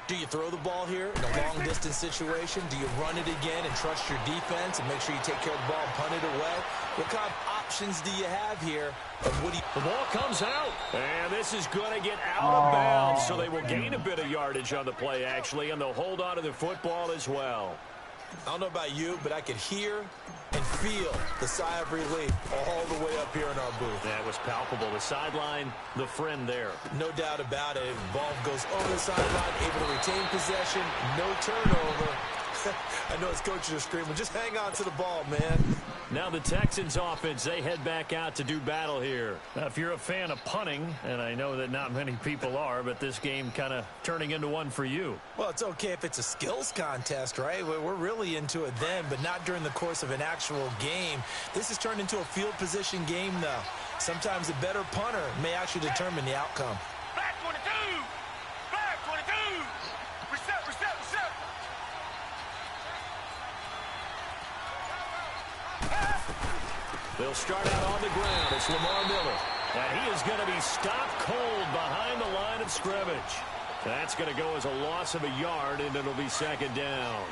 Do you throw the ball here in a long-distance situation? Do you run it again and trust your defense and make sure you take care of the ball and punt it away? What kind of options do you have here? The ball comes out, and this is going to get out of bounds, so they will gain a bit of yardage on the play, actually, and they'll hold on to the football as well. I don't know about you, but I could hear and feel the sigh of relief all the way up here in our booth. That was palpable. The sideline, the friend there. No doubt about it. Ball goes over the sideline, able to retain possession, no turnover. I know his coaches are screaming, just hang on to the ball, man. Now the Texans offense, they head back out to do battle here. Now, if you're a fan of punting, and I know that not many people are, but this game kind of turning into one for you. Well, it's okay if it's a skills contest, right? We're really into it then, but not during the course of an actual game. This has turned into a field position game, though. Sometimes a better punter may actually determine the outcome. Flag 22! Flag 22! Reset, reset, reset! They'll start out on the ground. It's Lamar Miller. And he is going to be stopped cold behind the line of scrimmage. That's going to go as a loss of a yard, and it'll be 2nd down.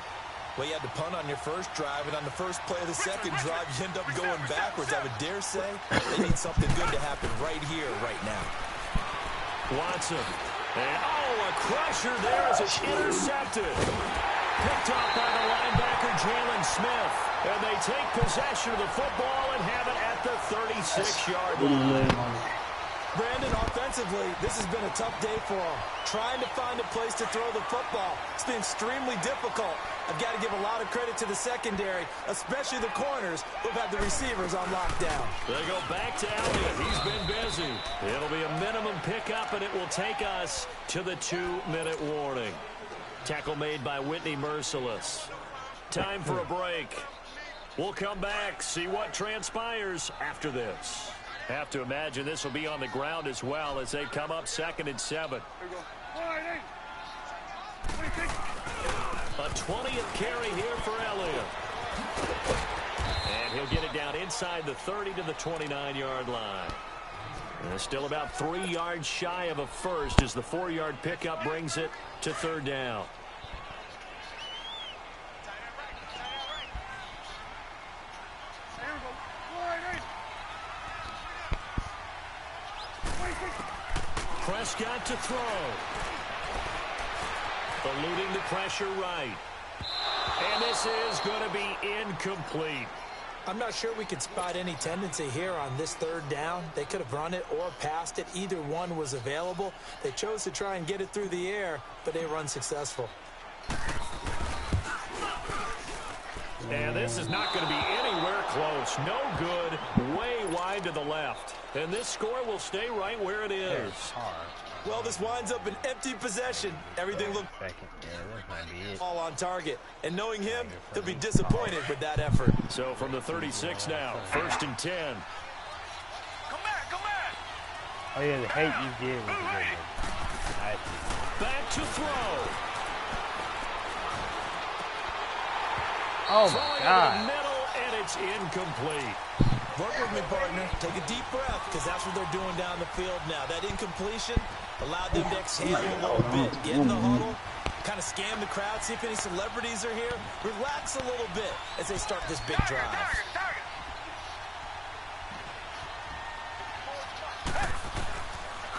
Well, you had to punt on your first drive, and on the first play of the second drive, you end up going backwards. I would dare say they need something good to happen right here, right now. Watson. And, a crusher there as it's intercepted. Picked off by the linebacker, Jalen Smith. And they take possession of the football and have it at the 36-yard line. Brandon, offensively, this has been a tough day for them. Trying to find a place to throw the football. It's been extremely difficult. I've got to give a lot of credit to the secondary, especially the corners who've had the receivers on lockdown. They go back to Elliott. He's been busy. It'll be a minimum pickup, and it will take us to the 2-minute warning. Tackle made by Whitney Merciless. Time for a break. We'll come back, see what transpires after this. Have to imagine this will be on the ground as well as they come up 2nd and 7. A 20th carry here for Elliott. And he'll get it down inside the 30 to the 29-yard line. And still about 3 yards shy of a first as the 4-yard pickup brings it to 3rd down. Prescott to throw. Eluding the pressure right. And this is going to be incomplete. I'm not sure we could spot any tendency here on this 3rd down. They could have run it or passed it. Either one was available. They chose to try and get it through the air, but they were unsuccessful. And this is not going to be anywhere close. No good. Way wide to the left. And this score will stay right where it is. Well, this winds up an empty possession. Everything looked all on target. And knowing him, he'll be disappointed with that effort. So from the 36 now, 1st and 10. Come back. Oh, yeah, the hate you did was Back to throw. Oh, my Throwing God. in the middle, and it's incomplete. Work with me, partner. Take a deep breath, because that's what they're doing down the field now. That incompletion allowed them to exhale a little bit. Get in the huddle, kind of scan the crowd, see if any celebrities are here. Relax a little bit as they start this big drive.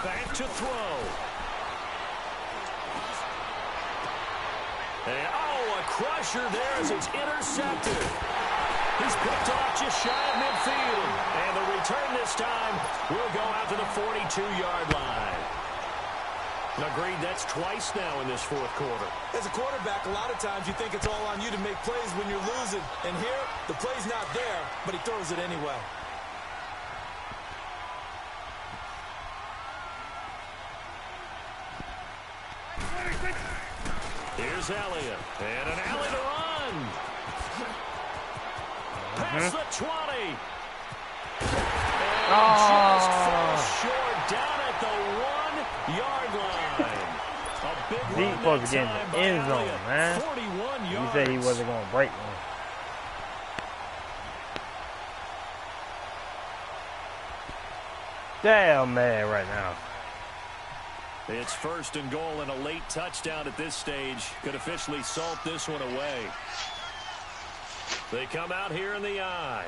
Back to throw. And, a crusher there as it's intercepted. He's picked off just shy of midfield. And the return this time will go out to the 42-yard line. Agreed, that's twice now in this 4th quarter. As a quarterback, a lot of times you think it's all on you to make plays when you're losing. And here, the play's not there, but he throws it anyway. Here's Elliott. And an alley to run. Past the 20. And just falls short down at the 1-yard line. A big He's run supposed to that get in time the by end zone, Elliott. man. 41 He yards. said he wasn't going to break one. Damn, man, right now. It's 1st and goal, and a late touchdown at this stage could officially salt this one away. They come out here in the eye.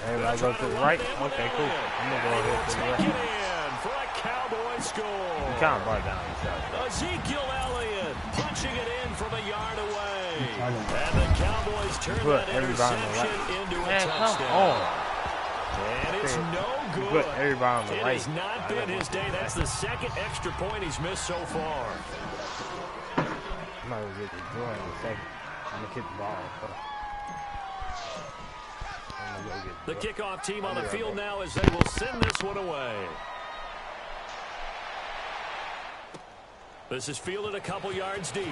Everybody go to the right. Okay, cool. I'm going to go ahead to the Take it right. in for a Cowboy score. He kind of brought down himself. Ezekiel Elliott punching it in from a yard away. And the Cowboys turn Put that everybody on the interception right. into a Man, come touchdown. on. And it's no good. Put everybody on the It right. has not been his day. That's the 2nd extra point he's missed so far. I'm not going to get the joint in a second. I'm going to kick the ball. The kickoff team on the field now as they will send this one away. This is fielded a couple yards deep.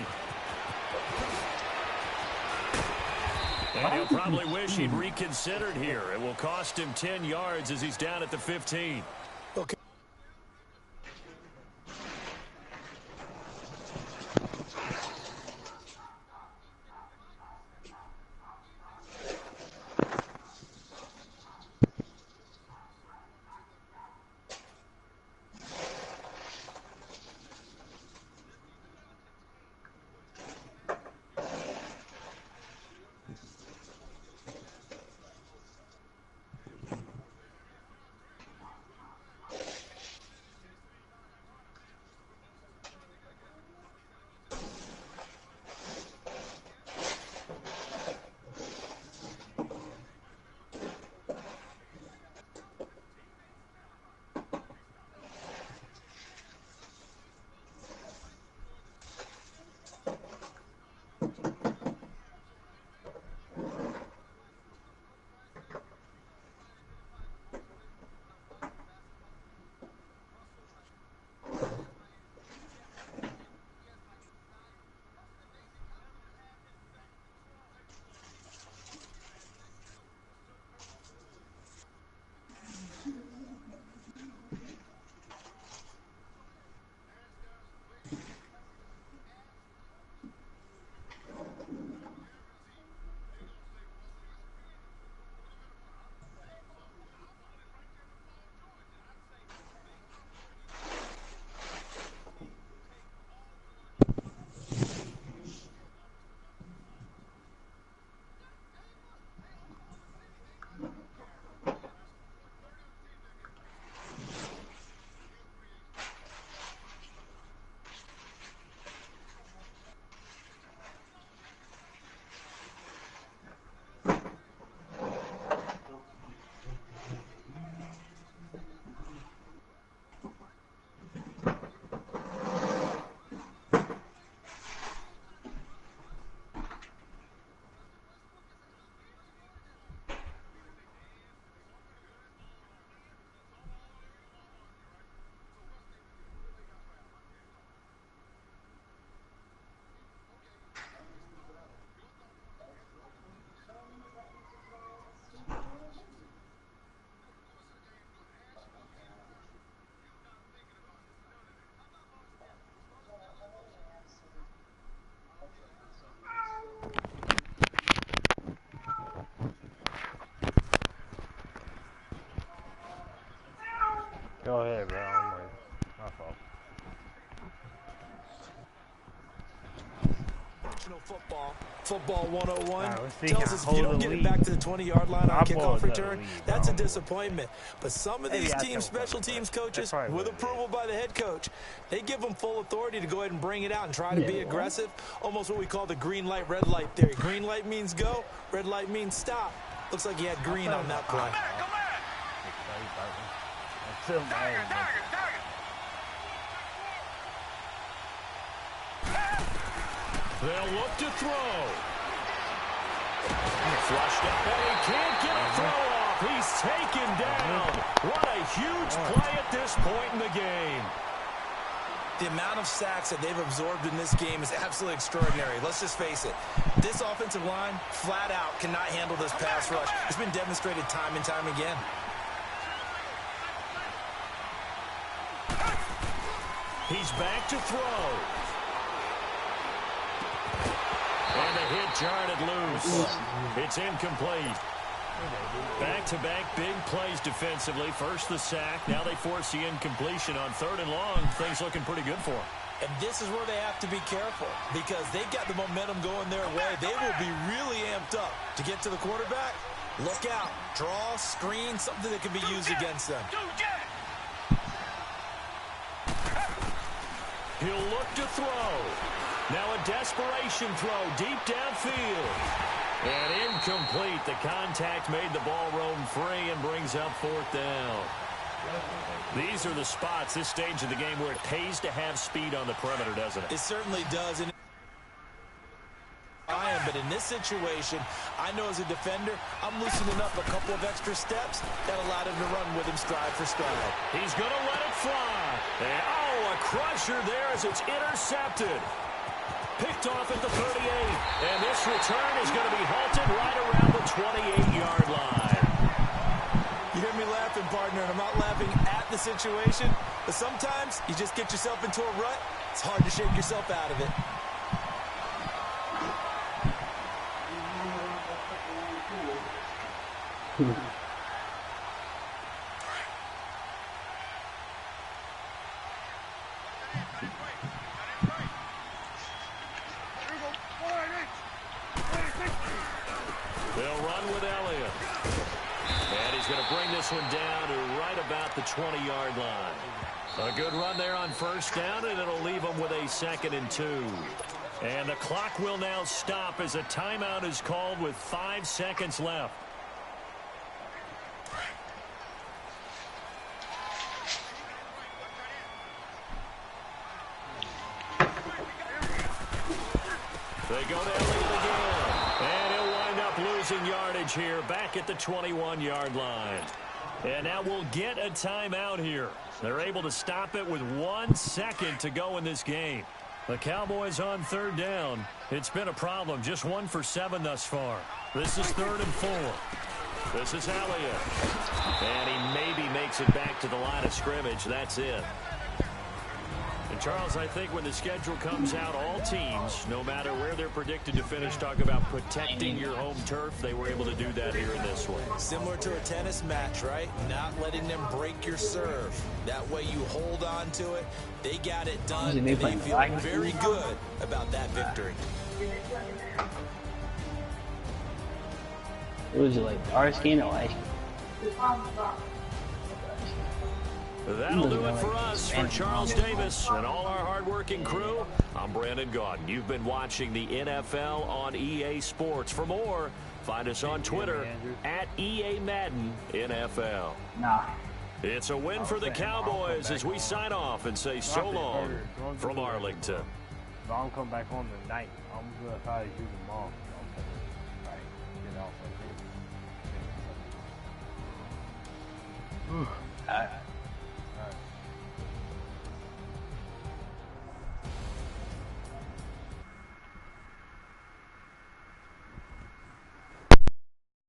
And he'll probably wish he'd reconsidered here. It will cost him 10 yards as he's down at the 15. Okay. Go ahead, bro. I'm waiting. My fault. Football 101 Right, tells us if you don't get it back to the 20-yard line on kickoff return, that's a disappointment. But some of these team special teams coaches, with approval by the head coach, they give them full authority to go ahead and bring it out and try to be aggressive, almost what we call the green light, red light theory. Green light means go, red light means stop. Looks like he had green on that play. They'll look to throw. Flushed up, and he can't get a throw off. He's taken down. What a huge play at this point in the game. The amount of sacks that they've absorbed in this game is absolutely extraordinary. Let's just face it. This offensive line, flat out, cannot handle this pass rush. It's been demonstrated time and time again. He's back to throw. And the hit jarred loose. It's incomplete. Back-to-back big plays defensively. First the sack. Now they force the incompletion on 3rd and long. Things looking pretty good for them. And this is where they have to be careful because they've got the momentum going their way. They will be really amped up to get to the quarterback. Look out. Draw, screen, something that can be used against them. He'll look to throw. Now a desperation throw deep downfield. And incomplete. The contact made the ball roam free and brings up 4th down. These are the spots, this stage of the game, where it pays to have speed on the perimeter, doesn't it? It certainly does. But in this situation, I know as a defender, I'm loosening up a couple of extra steps that allowed him to run with him stride for stride. He's going to let it fly. And, a crusher there as it's intercepted. Picked off at the 38. And this return is going to be halted right around the 28-yard line. You hear me laughing, partner, and I'm not laughing at the situation. But sometimes you just get yourself into a rut. It's hard to shake yourself out of it. They'll run with Elliott. And he's going to bring this one down to right about the 20-yard line. A good run there on 1st down, and it'll leave them with a 2nd and 2. And the clock will now stop as a timeout is called with 5 seconds left. They go to Elliott again. And he'll wind up losing yardage here back at the 21-yard line. And now we'll get a timeout here. They're able to stop it with 1 second to go in this game. The Cowboys on 3rd down. It's been a problem. Just 1 for 7 thus far. This is 3rd and 4. This is Elliott. And he maybe makes it back to the line of scrimmage. That's it. And Charles, I think when the schedule comes out, all teams, no matter where they're predicted to finish, talk about protecting your home turf. They were able to do that here in this one. Similar to a tennis match, right? Not letting them break your serve. That way you hold on to it. They got it done, and they feel very good about that victory. It was like our skin or ice cream. That'll do it for us. For Charles Davis and all our hardworking crew, I'm Brandon Gaudin. You've been watching the NFL on EA Sports. For more, find us on Twitter at EA Madden NFL. It's a win for the Cowboys as we sign off and say so long from Arlington. If I don't come back on tonight, I'm going to try to shoot them off. Get off like this.